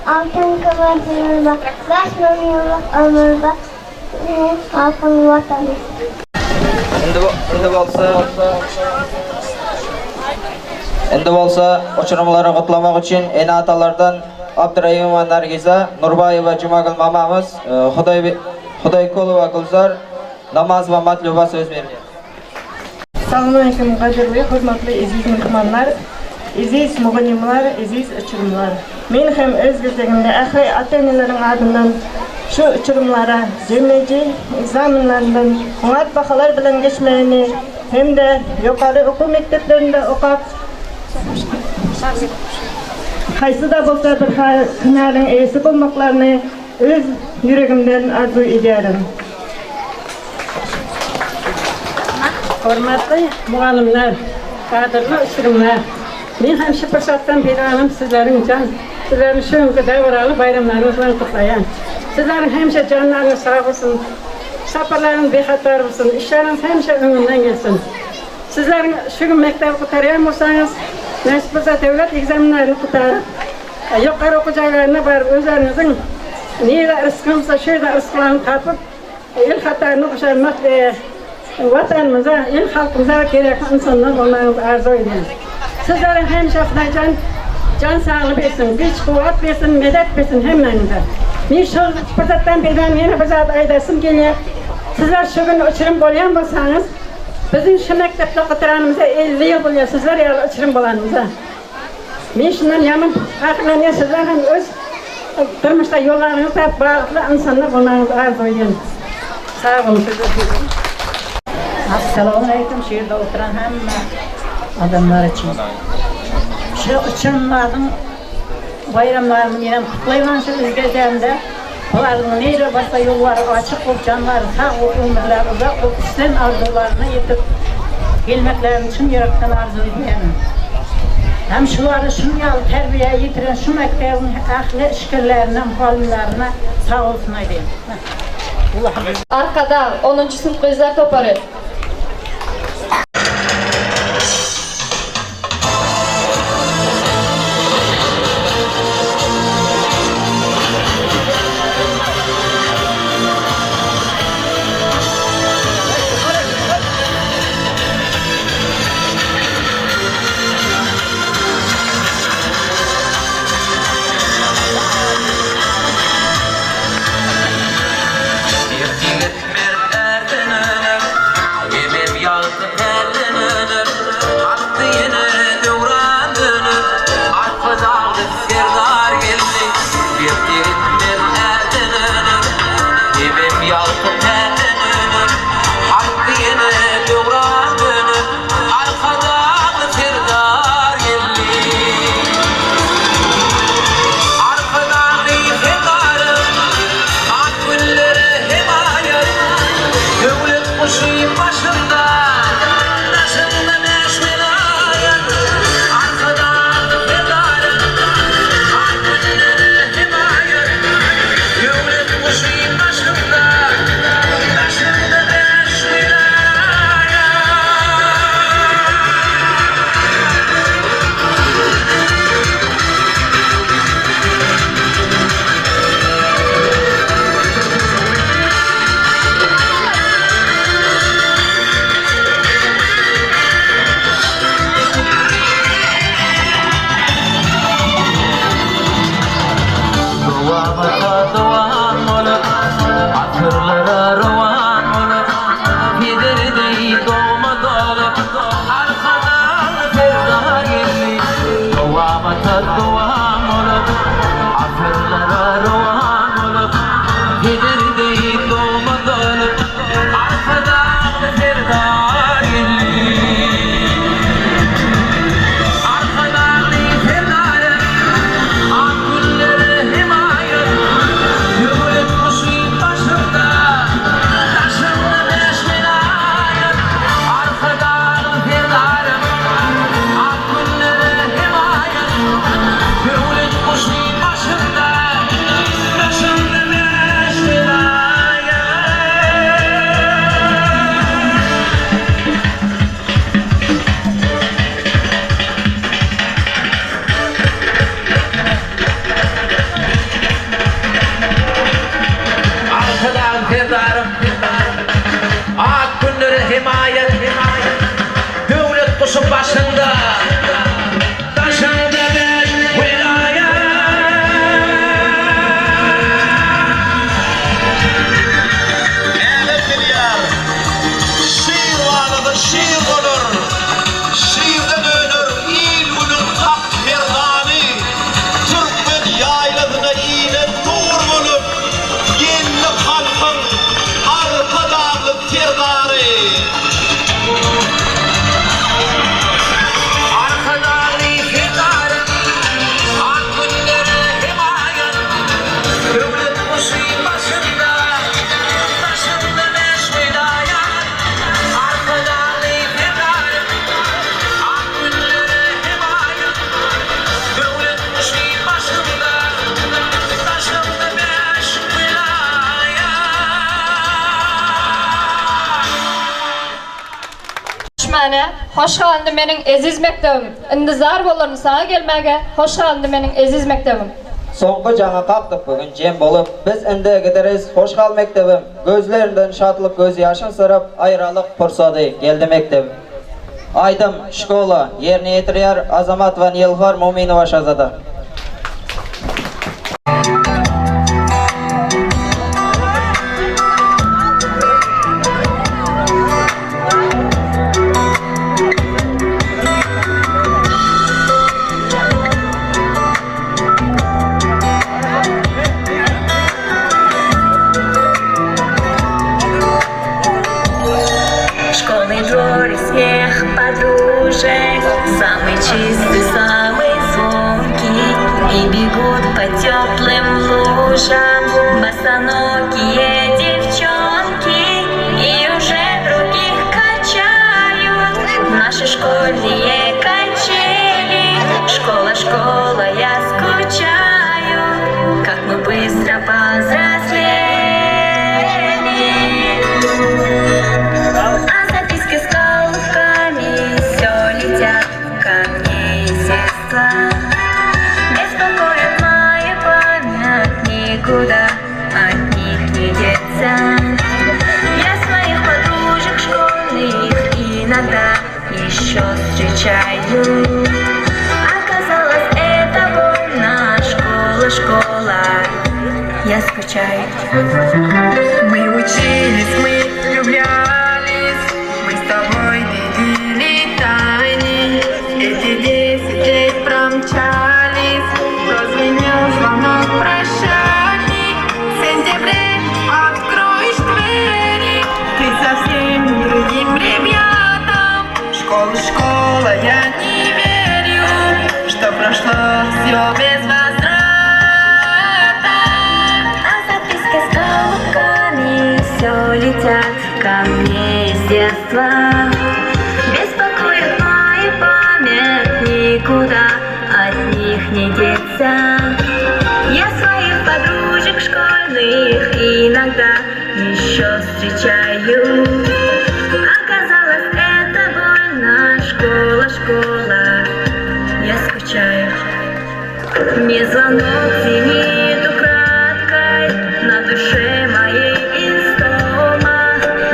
Speaker 13: Altın kıvırcığına başlanıyor ömürde altın vatanı.
Speaker 8: Endi bolsa uçurumları kutlamak için eni atalardan Abdurrahimova Nargiza, Nurbayeva Cumagul mamamız, Hudaykolova Gulzar namaz ve matluba söz verdi.
Speaker 11: Assalamu alaykum qadirli, hurmatli aziz mehmonlar, aziz muğannimlar, aziz uçurumlar. Men ham o'z bezagimda axir ota-onalaring adından şu uçurumlara cemeci examenlardan qimmat baholar bilan geçmeyini hem de yuqori o'quv maktablarında o'qib qaysida bo'lsa bir hunarning egasi bo'lmoqlarini o'z yuragimdan arzu ederim. Hurmatli muallimlar, qadrli uçurumlar, men ham shu fursatdan beri sizlarning şu davralı bayramlarınız bilan qutlayan. Sizlerin hemşe canlarınız sağ olsun, saparlarınız bexatar olsun, işleriniz hemşe ömründen gelsin. Sizlerin şu gün mektebi qutarayan olsanız, nasip olsa devlet egzaminlerini qutarıp, yuqori o'quv joylarına barib o'zlaringizning neyda rizqinsa şuyda rizqlarni topib, el xatorini qo'sharmak vatanımıza, el xalqimize kerakli insonlar bo'lmangizni arzu ediyorum. Sizlerin hemşe Xudojon can sağlığı versin, güç kuvvet versin, medet versin hemmenize. Men şu fırsatdan beri yana bir zat aydasim geliyor. Sizler şu gün uçurum bo'lgan bo'lsangiz, bizim şu mektepte qatranımıza 50 yıl bo'lgan, sizler ya uçurum bo'lanimiza. Men shundan yomon faxrlanyapman, sizlar ham o'z turmushda yo'llaringizni topib baxtli insonlar bo'lmangizni arzu ediyorum. Sağ olun sizlar. Assalomu alaykum, shu yerda o'tiran hamma odamlar için. Şu uçurumlarning bayramlarını yine kutlayman şu izleyeceğimde. Onların neyre varsa yolları açık olup canları sağ olup ömürler uzak olup İslam arzularına yetip gelmeklerin için yaraktan arzu ediyorum. Hem şuları şunyalı terbiye yitiren şu mektebin ahli şükürlerine, muallimlerine sağ olsun edeyim.
Speaker 7: Arkada 10. sınıf kızlar toparı.
Speaker 6: Asmane, hoş geldin menin eziz mektebim. İntizar bolarım sana gelmege. Hoş geldin menin eziz mektebim.
Speaker 8: Soňky jaňa kalktık bugün jem bolup, biz inde gideriz. Hoş gel mektebim. Gözlerinden şatlyk göz ýaşyn sırap, aýralyk pursady geldi mektebim. Aydym şkola ýerine ýetirýär Azamat we Nilufar Muminowa şazada.
Speaker 1: Школьный двор и смех подружек, самый чистый, самый звонкий, и бегут по теплым лужам босоногие девчонки, и уже других качают наши школьные качели. Школа, школа, я скучаю, как мы быстро повзрослели. А записки с голубками все летят ко мне из детства. Беспокоит моя память, никуда от них не деться. Я своих подружек школьных иногда еще встречаю. Оказалось, это больно, школа, школа, я скучаю. Мы учились, мы влюблялись, мы с тобой делили тайны. Эти 10 лет промчались, прозвенел звонок прощальный. В сентябре откроешь двери, ты совсем другим ребятам. Школа, школа, я не верю, что прошло все без возврата. А записки с голубками все летят ко мне из детства. Беспокоит моя память, никуда от них не деться. Я своих подружек школьных иногда еще встречаю. Оказалось, это больно, школа, школа, я скучаю. Мне звонок звенит украдкой, на душе моей истома.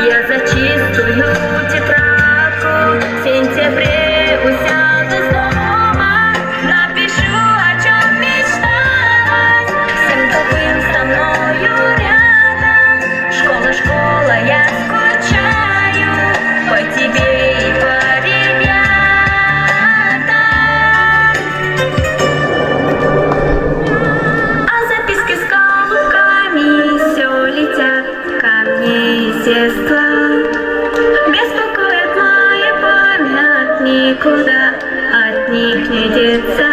Speaker 1: Я за чистую тетрадку в сентябре усяду дома. Напишу, о чем мечталась, всем добрым со мною рядом. Школа, школа, я скучаю по тебе и по ребятам. А записки с голубками все летят ко мне из детства. Беспокоит моя память, никуда от них не деться.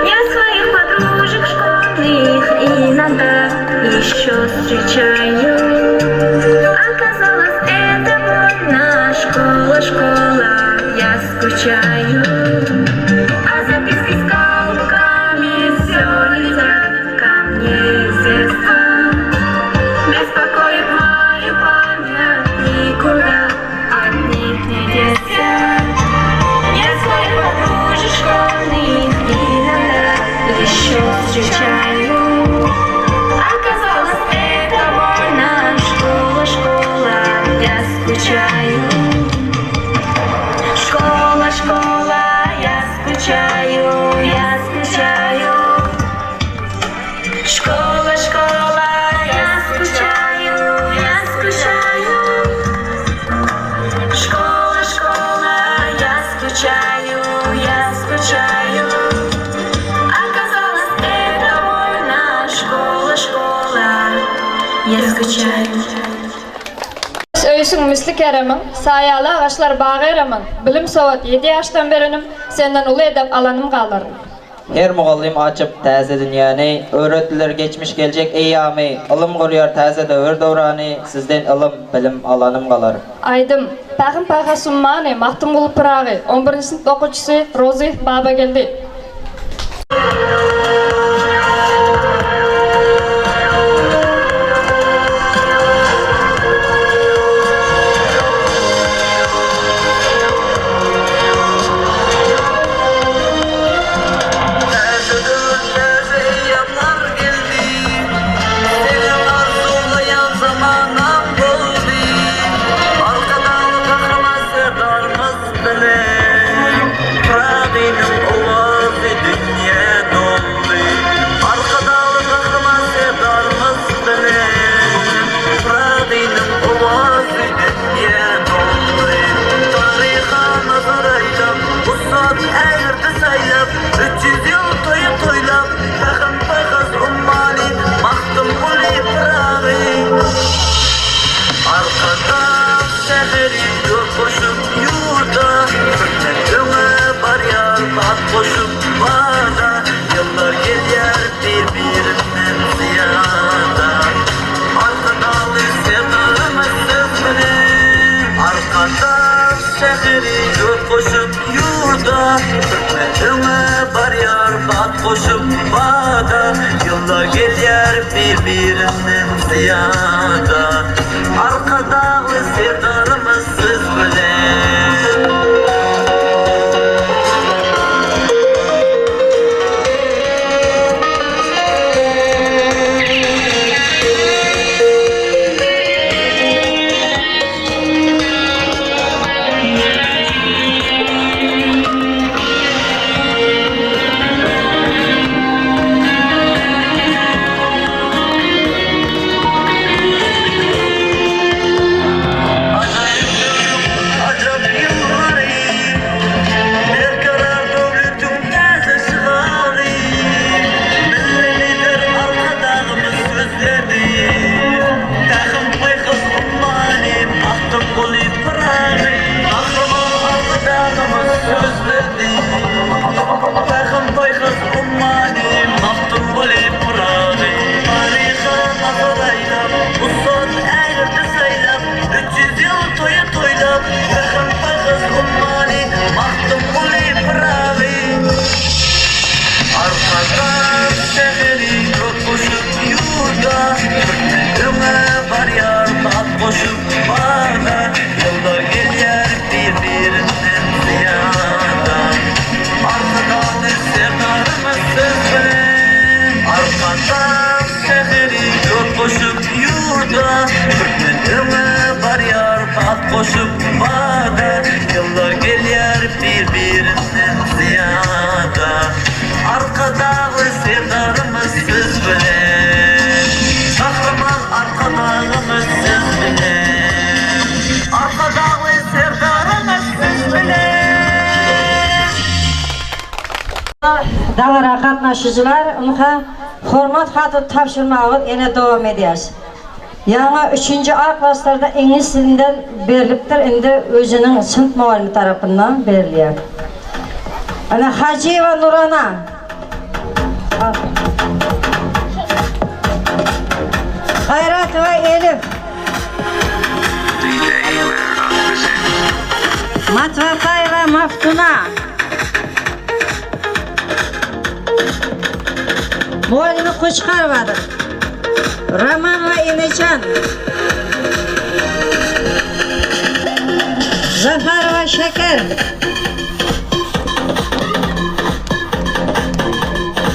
Speaker 1: Я своих подружек школьных иногда еще встречаю. Оказалось, это больно, школа, школа, я скучаю. А записки с голубками все летят ко мне из детства. Беспокоит мою память, никуда от них не деться. Я своих подружек школьных иногда еще встречаю. Оказалось, это больно, школа, школа, я скучаю. Школа, школа, я скучаю, я скучаю. Школа, школа, я скучаю, я скучаю. Школа, школа, я скучаю, я скучаю. Оказалось, это больно, школа, школа, я скучаю.
Speaker 6: Öýsüň misli keremin, saýaly agaçlar bagy eremin. Bilim sowat 7 ýaşdan berenim, senden uly edep alanım galdyr.
Speaker 8: Her mugallim açıp täze dünýäni, öğretiler geçmiş gelecek eýamy, ilm gurýar täze döwür döwrany, sizden ilm, bilim alanım galar.
Speaker 6: Aydym, Pahim Paha Summani, Mahtumul Piragy, 11-nji sinip okuwçysy Rozi Baba geldi.
Speaker 14: yol koşup yurda Öme var yar bat koşup bana Yıllar gelir birbirinden ziyada Arkadalı sevdamızsız bile Arkada şehri yol koşup yurda Öme var yar bat koşup bana Yıllar gelir birbirinden ziyada Arkadalı sevdamızsız bile Koşup bana yollar gelir birbirinden ziyada Arkadan sevdarımızsız bile Arkadan şehri yol koşup yurda Türkmenime var yar bat koşup bana Yollar gelir birbirinden ziyada Arkadan sevdarımızsız bile Kahraman arkadağımızsız bile Arkadağı sevdarımızsız bile
Speaker 10: Davara katnaşıcılar, onunla hormat hatı tapşırmağı yine devam ederiz. Yani 3. A klaslarda İngiliz dilinden veriliptir, indi özünün sınıf muallimi tarafından veriliyor. Ana Hacıyeva Nurana. Hayrat ve Elif. Matvatayeva Maftuna. Muallimi Koçkarvadır. Raman ve İnecan. Zafer ve Şeker.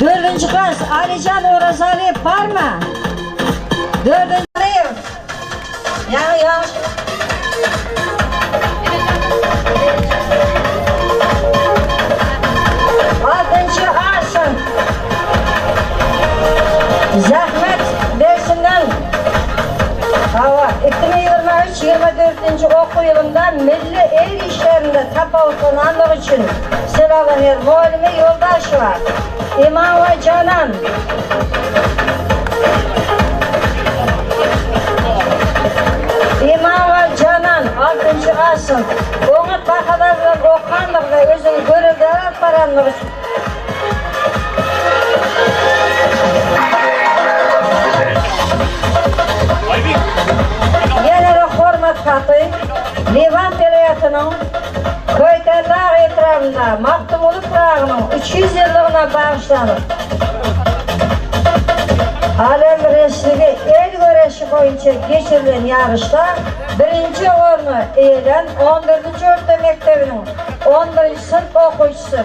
Speaker 10: 4. klas Alican Orazali Parma. 4. sınıf. Yanlış. Altıncı Asım. Zahmet dersinden hava 2023-24. okul yılında milli el işlerinde tapavutlananlık için sıralanıyor. Muallimi Yoldaşova, İmam ve Canan. İmam ve Canan 6. asıl. Onu bakalarla okanlık ve özün görevler paranlık için. Yine de hormat katı Livan Vilayeti'nin Köyterler etrafında Maktumulu Pırağı'nın 300 yıllığına bağışlanır. Alem Resliği el göreşi boyunca geçirilen yarışta 1. ornu eğilen 14. Orta Mektebi'nin 11. sınıf okuyucusu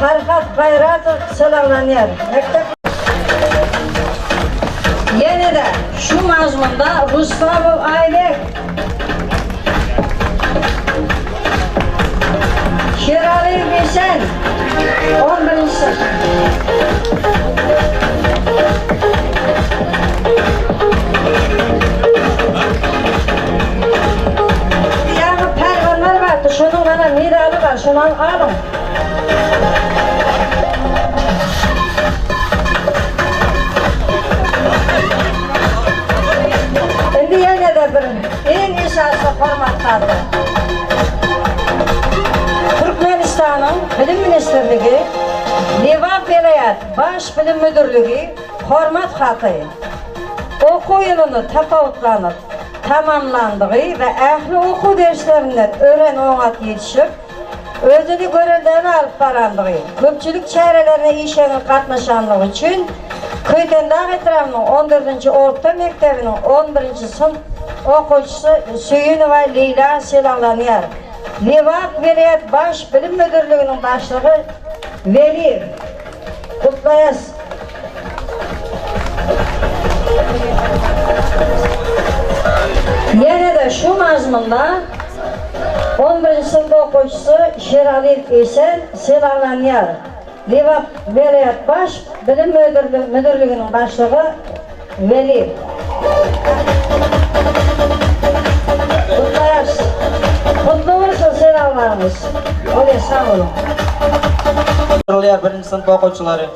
Speaker 10: Farhat Bayratov sıralanıyor. Yine de şu mazmunda Rustamov Aylek, Şirali Besen 11. sınıf. Yani pervanlar vardı, şunun bana miralı var, şunun alın. Şimdi yine de bir en esası formatlardı. Müdürlüğü, Livan Vilayet Baş Bilim Müdürlüğü hormat xatı. Oku yılını tafavutlanıp tamamlandığı ve ehli oku derslerinden öğren oğat yetişip özünü görevlerini alıp barandığı, köpçülük çarelerine işenin katlaşanlığı için Köytendağ etrafının 14. Orta Mektebi'nin 11. sınıf okuyucusu Süyünova Leyla silahlanıyor. Livan Vilayet Baş Bilim Müdürlüğü'nün başlığı Veli Kutlayas. Yine de şu mazmunda 11. sınıf okuyucusu Şerali Esen silahlanıyor. Livan Vilayet Baş Bilim Müdürlüğü'nün başlığı Veli. Kutlayas. Kutlu olsun silahlarımız. Öyle sağ olun.
Speaker 8: Birinci sınıf okuyucuları.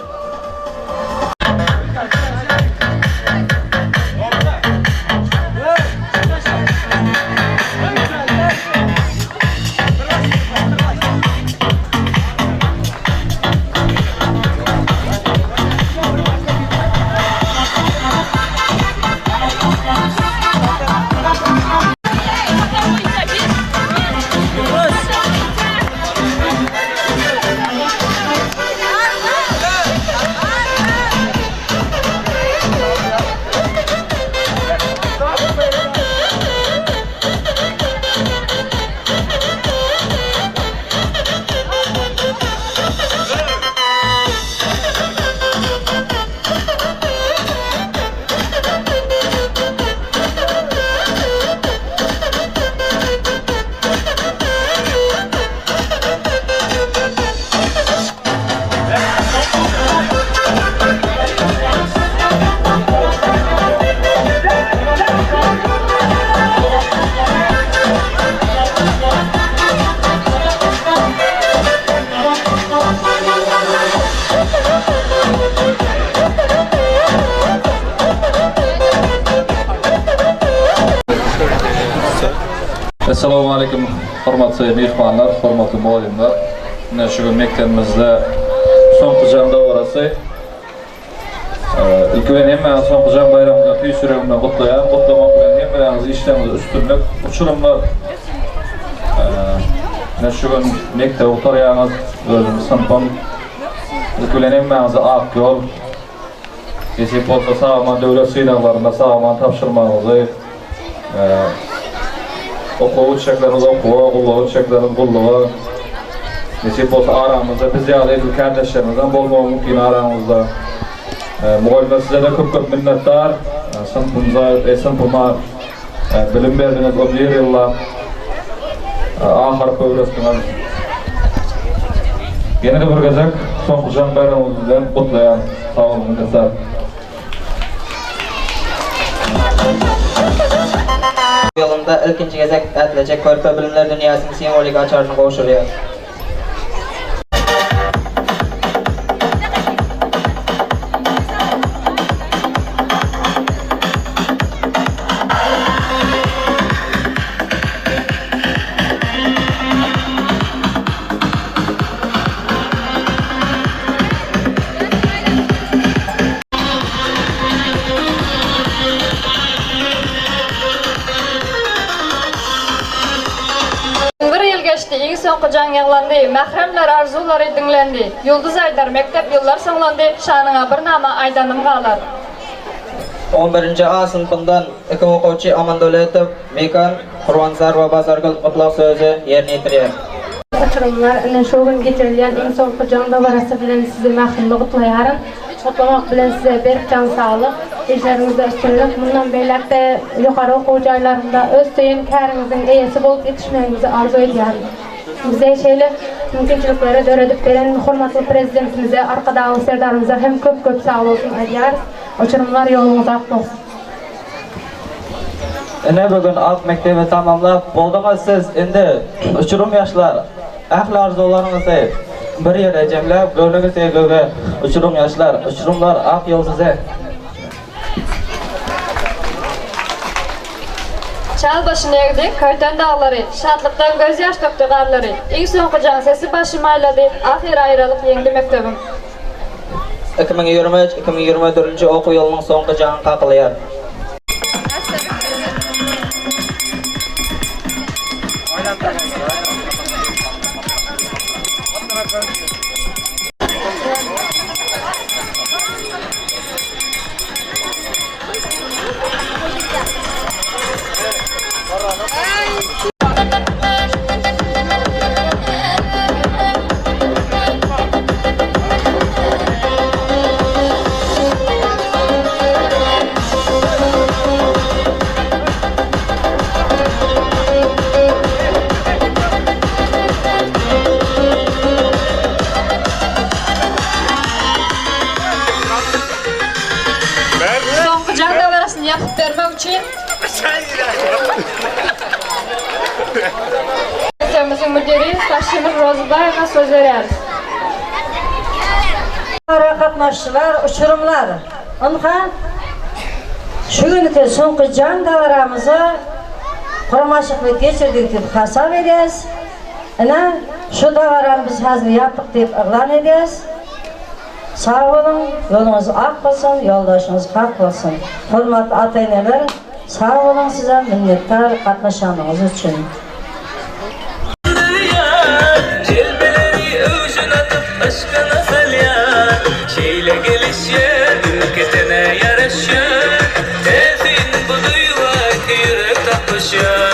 Speaker 5: Assalamu alaikum, hormatly mehmonlar, hormatly muallimlar. Mana shu maktabimizda so'nggi jamda orasi. İlkiden hemen so'nggi jam bayramını tüy sürümünden kutlayan, kutlamak bilen hemmeleriniz işleriniz üstünlük, uçurumlar. Mana shu maktab o'qiyotganimiz o'zimiz sınıfım. İlkiden hemmeniz ak yol. Kesip olsa sağlaman devlet sınavlarında sağlaman tapşırmanızı. Okuwa uçaklarımız okuwa, kulluğa uçaklarımız kulluğa. Nesip olsa aramızda biz ziyade edil kardeşlerimizden bolmağı mümkün aramızda. Muğalime size de köp minnettar. Sınıfıma bilim verdiniz o bir yılla. Ahir öğretmeniz. Yine de bir gazak son kucağın bayramımızdan kutlayan sağ olun minnettar.
Speaker 8: Yolunda ilkinci gezek edilecek Körpe Bilimler Dünyası'nın sembolik açarını koşuruyor.
Speaker 7: Soňky jaňylandy, mahremler arzulary dinlendi. Ýulduz aýdar mektep ýyllar soňlandy, şanyňa bir nama aýdanym galar.
Speaker 8: 11. A sınıfından iki okuyucu Amandoletow, Mekan, Qurbansar ve Bazargül Qutlaq sözü yerine getiriyor.
Speaker 15: Uçurumlar, ine şu gün getirilýän iň soňky jaňda barasy bilen sizi mahmurly gutlaýarym. Kutlamak bilen size berip can sağlyk, işlerinizde üstünlük, bundan beýlekde ýokary okuw jaýlarynda öz söýen käriňiziň eýesi bolup ýetişmegiňizi arzu edýärim. Bize şeýle mümkinçiliklere döredip beren hormatly prezidentimize, arkadaşy serdarymyza hem köp sağ bolsun aýdýarys. Uçurumlar ýoluňyz ak bolsun.
Speaker 16: Ene bugün alt mektebi tamamlap boldunuz siz indi uçurum yaşlar ahli arzularyňyzy bir ýere jemläp göwnüňiz eýlege uçurum yaşlar uçurumlar ak ýol size.
Speaker 7: Çal başını eğdi, köyten dağları, şadlıktan göz yaş döktü qarları. İlk soňky jan sesi başymy aýlady, ahir aýralyk ýeňdi mektebim.
Speaker 16: 2023-2024 okuw ýylynyň soňky jany kakylýar.
Speaker 7: Soňky jan dawarasyny ýatyp bermek üçin mektebimiziň müdiri Taşymyr Rozubaýewa söz berýäris.
Speaker 10: Katnaşçılar, uçurumlar. Ondan şu günlükte soňky jan dawaramyzy kurmaşykly geçirdik dep hasap ederiz. Ana şu dawaramy biz hazır yapdyk dep elan ederiz. Sağ olun, yolunuz ak olsun, yoldaşınız hak olsun. Hürmetli ata-eneler, sağ olun size minnettar katnaşanlığınız için.
Speaker 14: Şeyle gelişir, ülketine yaraşır. Tezin bu duymak yürek tapışır.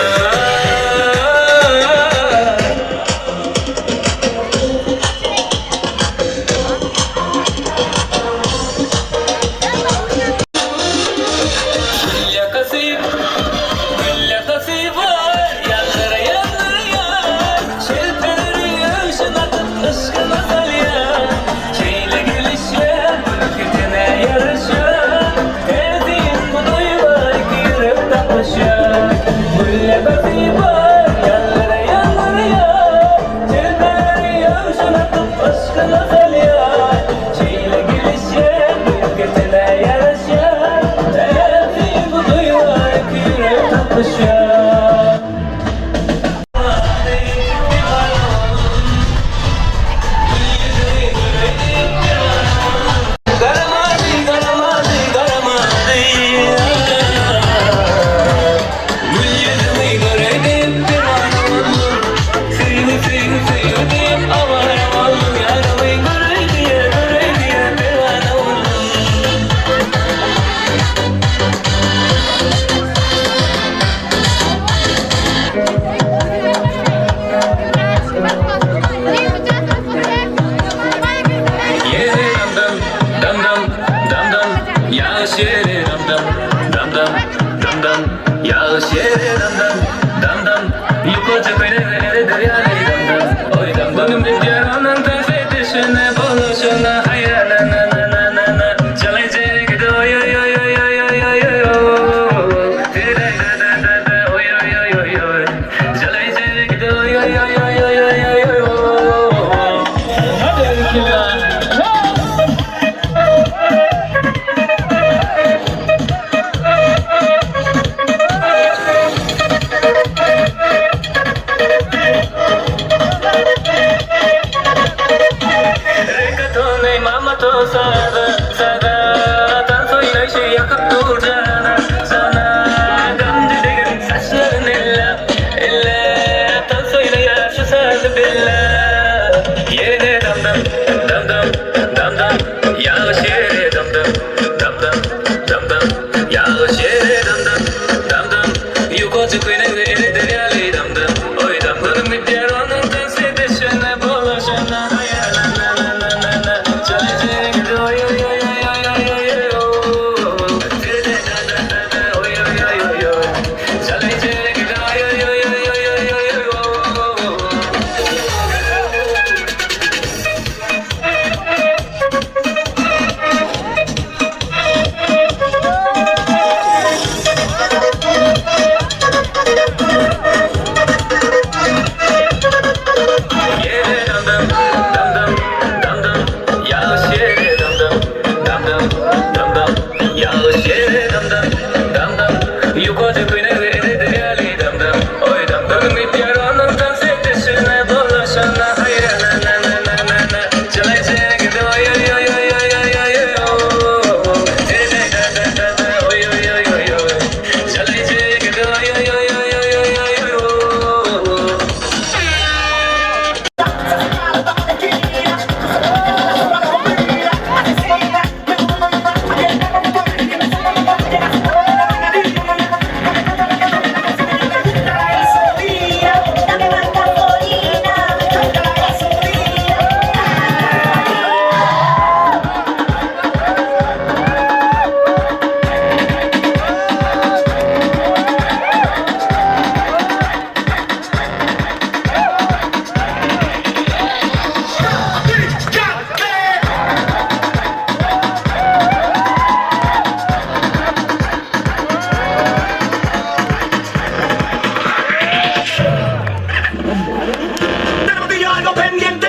Speaker 14: algo pendiente.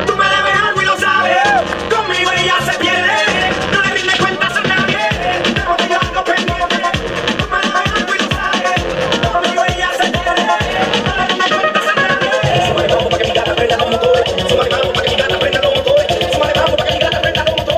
Speaker 14: Tú me debes algo y lo sabes. Conmigo ella se pierde. No le rinde cuentas a nadie. Tengo que yo algo pendiente. Tú me debes algo y lo sabes. Conmigo ella se pierde. No le rinde cuentas a nadie. Súmale vamos pa' que mi gata aprenda como tú. Súmale vamos pa' que mi gata aprenda como tú. Súmale vamos pa' que mi gata aprenda como tú.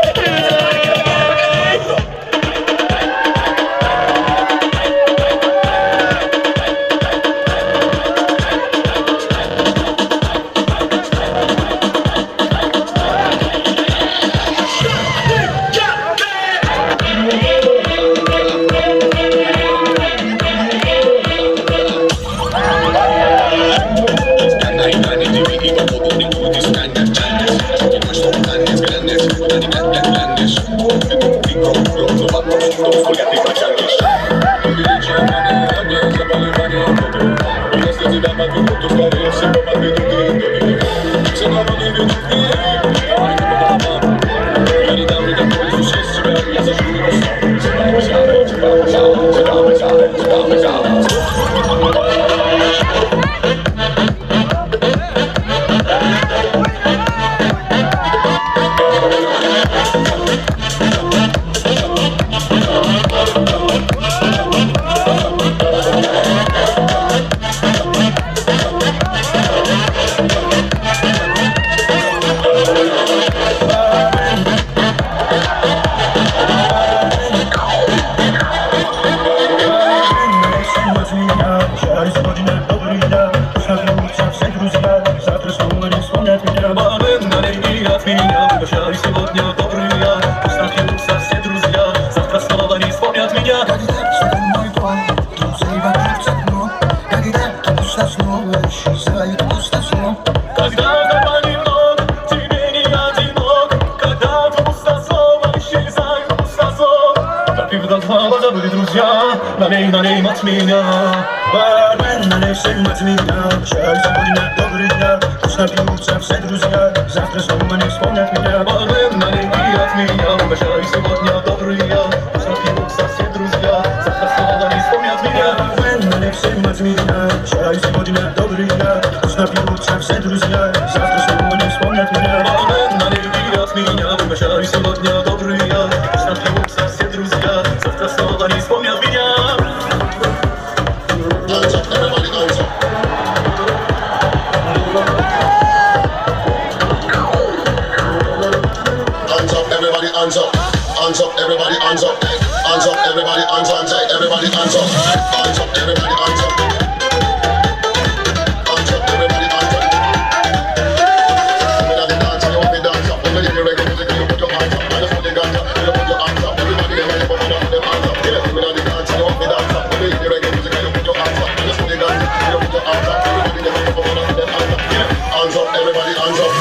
Speaker 12: Налей от меня, бармен, налей всем от меня. Шарь сегодня добрый дня, пусть напьются все друзья. Завтра снова не вспомнят меня. Бармен, налей от меня, шарь сегодня добрый дня, пусть напьются все друзья. Завтра снова не вспомнят меня. Бармен, налей всем от меня. Шарь сегодня добрый дня, пусть напьются все друзья. Завтра снова не вспомнят меня. Бармен, налей от меня, шарь сегодня добрый дня, пусть напьются все друзья. Завтра снова не вспомнят меня.
Speaker 17: Hands up, hands up, everybody hands up, hands up, everybody hands up, everybody hands up, hands up, everybody hands up, hands up, everybody hands up. When I dance, you want me dance up. When I hear the reggae music, you put your hands up. I just put the guns up, you put your hands up. Everybody, everybody, put your hands up. When I dance, you want me dance up. When I hear the reggae music, you put your hands up. I just put the guns up, you put your hands up. Everybody, everybody, put your hands up. Hands up, everybody, hands up.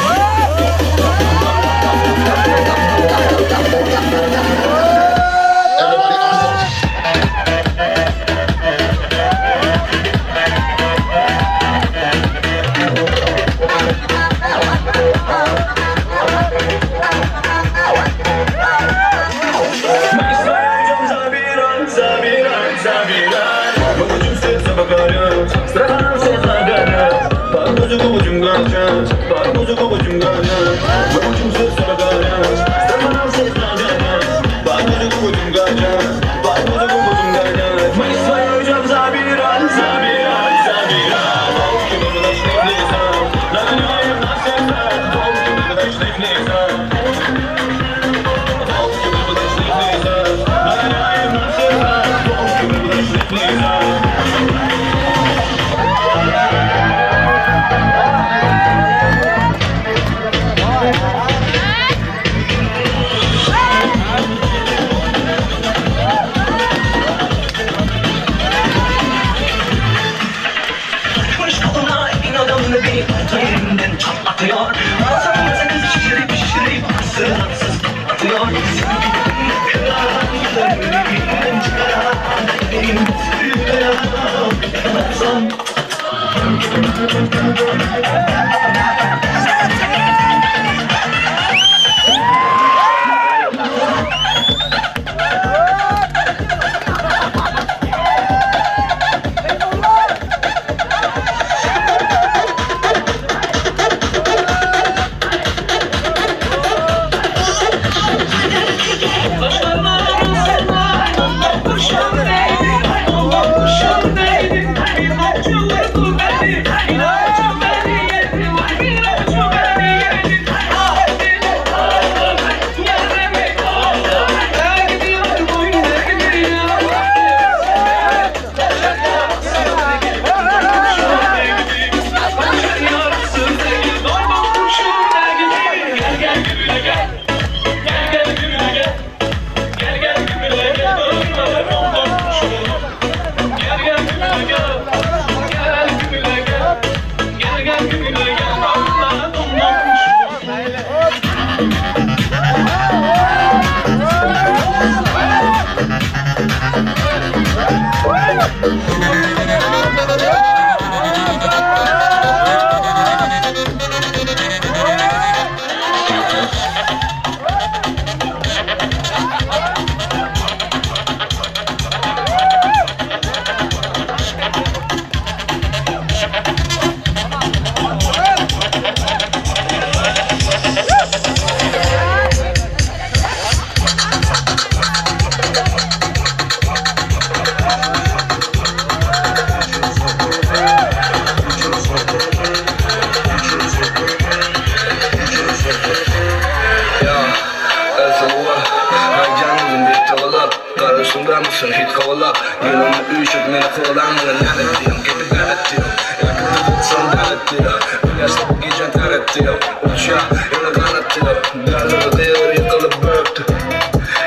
Speaker 18: Karşımda mısın hiç kovala Yanımda üşüp beni kovalanmıyor lanet diyorum Gibi lanet diyorum Yakıtı son lanet diyor Yaşta bu gece lanet diyor Uçağı yana kanat diyor Derleri değer yıkılıp böktü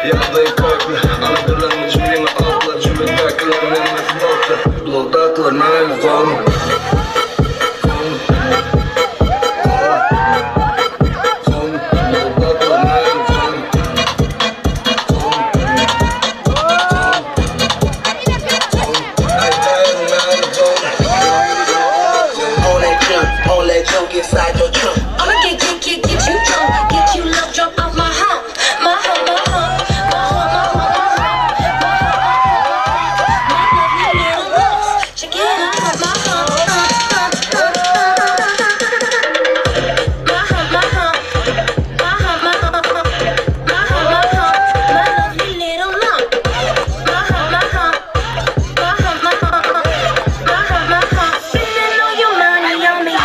Speaker 18: Yandığı korklu Anadolu'nun cümlemi aldılar Cümle takılarının nefes boktu Bloktaklar nane konu
Speaker 1: Inside your trunk, I'ma get you drunk, get you love drunk off my hump, my hump, my hump, my hump, my hump, my hump, my little lumps. Check it out, my hump, my hump, my hump, my hump, my hump, my hump, my lovely little lump. My hump, my hump, my hump, my hump, my hump, my hump. Spending all your money on me.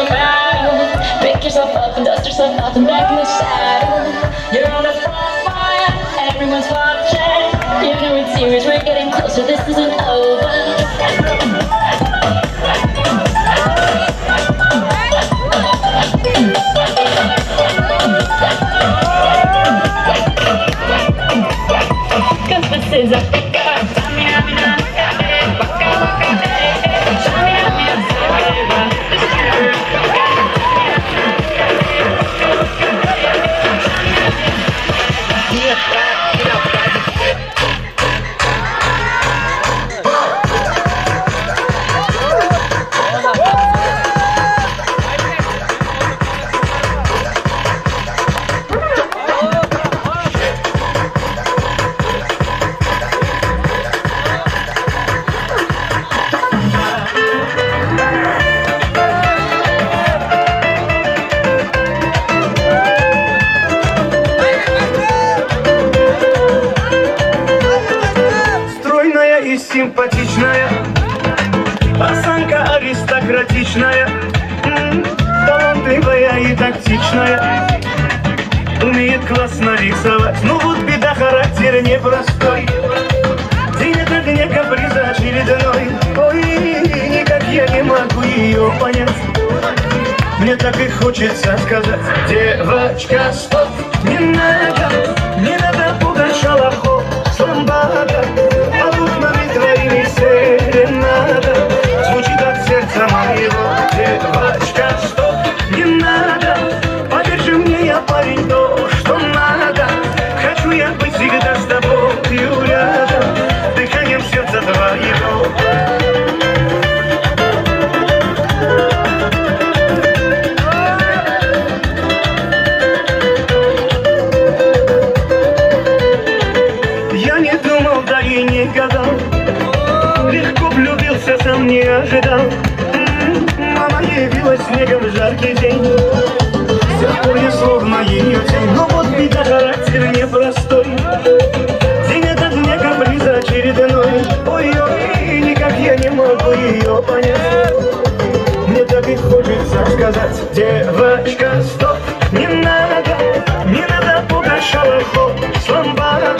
Speaker 1: your battle. Pick yourself up and dust yourself off and back in the saddle. You're on the front line, everyone's watching. You know it's serious, we're getting closer, this isn't over. Cause this is a
Speaker 12: симпатичная, осанка аристократичная, талантливая и тактичная, умеет классно рисовать. Ну вот беда, характер непростой, день ото дня каприза очередной. Ой, никак я не могу ее понять. Мне так и хочется сказать: девочка, стоп, не надо пугать шалахов, сломбада. Твоими серенада звучит от сердца моего. Девочка, стоп, не надо, поверь мне, я парень, то, что надо. Хочу я быть всегда с тобою рядом, дыханием сердца твоего. Я не думал, да и не гадал, легко влюбился, сам не ожидал. Мама явилась снегом в жаркий день, с тех пор я словно ее тень. Но вот беда, характер непростой, день ото дня каприза очередной. Ой-ой, никак я не могу ее понять. Мне так и хочется сказать: девочка, стоп, не надо пугать шалахов, сломбада.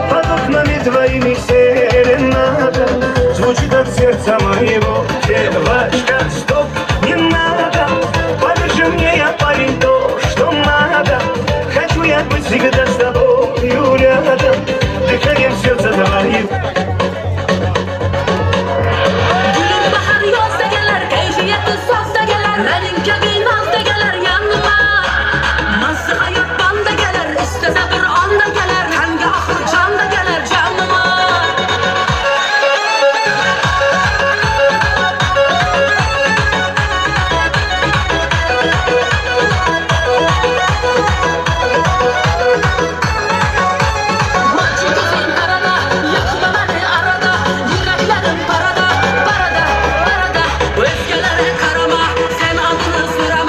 Speaker 12: Под окнами твоими серенада звучит от сердца моего. Девочка, стоп, не надо, поверь мне, я парень, то, что надо. Хочу я быть всегда с тобою рядом, дыханием сердца твоего.
Speaker 1: Özgelere karama, sen adını sırama.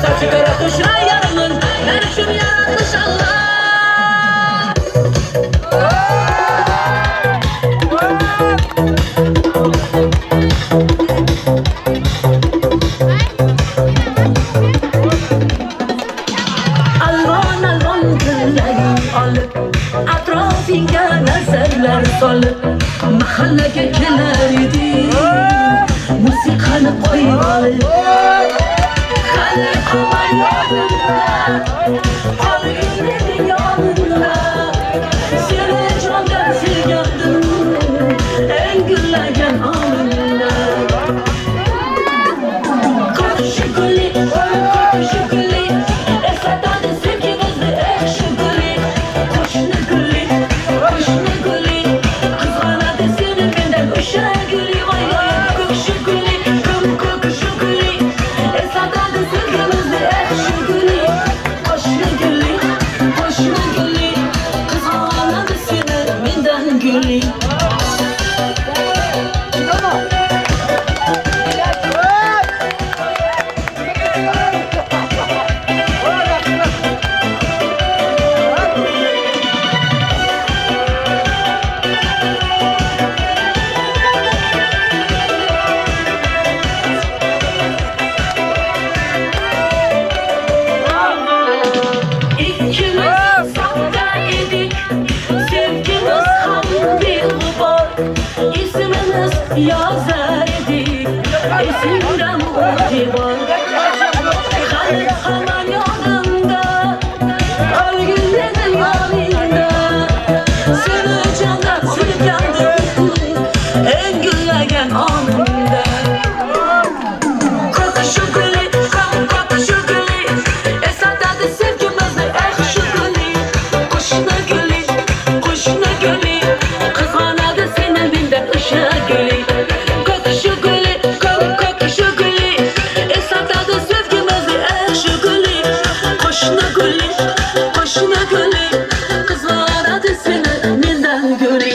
Speaker 14: saçı kara kuşra yarımın, ben üçün yaratmış Allah. Alvan alvan gülleri alıp atrafınca nazarlar salıp mahalle kenarıydı musikanı koymalı halkıma yanında al günlerin yanında seni candan silgandım en güllerden alında kokuşu gülü kokuşu gülü esadan sevgimizde ekşi gülü koşunu gülü koşunu gülü kızana desene benden uşağı gülü vay vay kokuşu gülü kokuşu gülü esadan sevgimizde ekşi gülü koşunu gülü koşunu gülü kızana desene benden gülü. İkimiz sahte idik, sevgimiz ham bir var. İsmimiz yazar idik, esimden o var. Hani hemen yanımda, al günlerin yanında. Seni candan silgandım, en güllerken anında. Kokuşu gülü, kokuşu gülü, esadan da sevgimizde ekşi gülü. Koşuna gülü, koşuna gülü, kızana da senin binden ışığı gülü. Kokuşu gülü, kokuşu gülü, esadan da sevgimizde ekşi gülü. Koşuna gülü, koşuna gülü, kızana da senin binden gülü.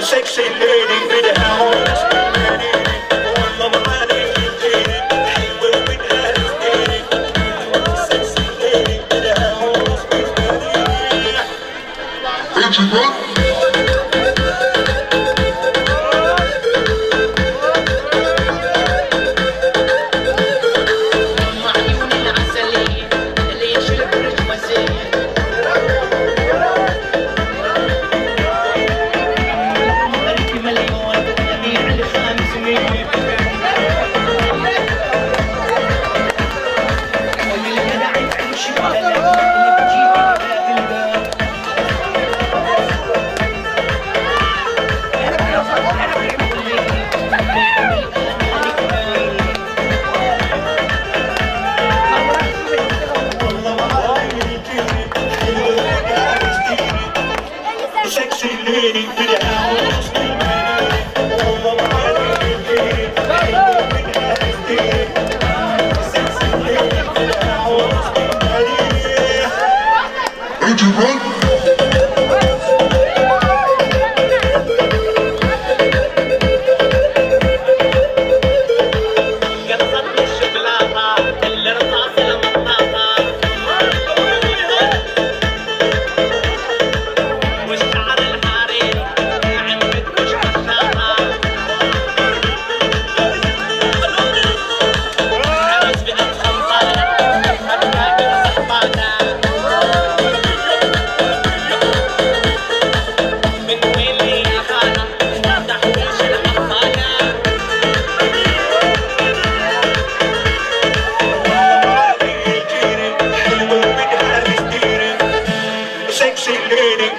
Speaker 14: Sexy lady with a house. Sexy lady with a house. Sexy lady.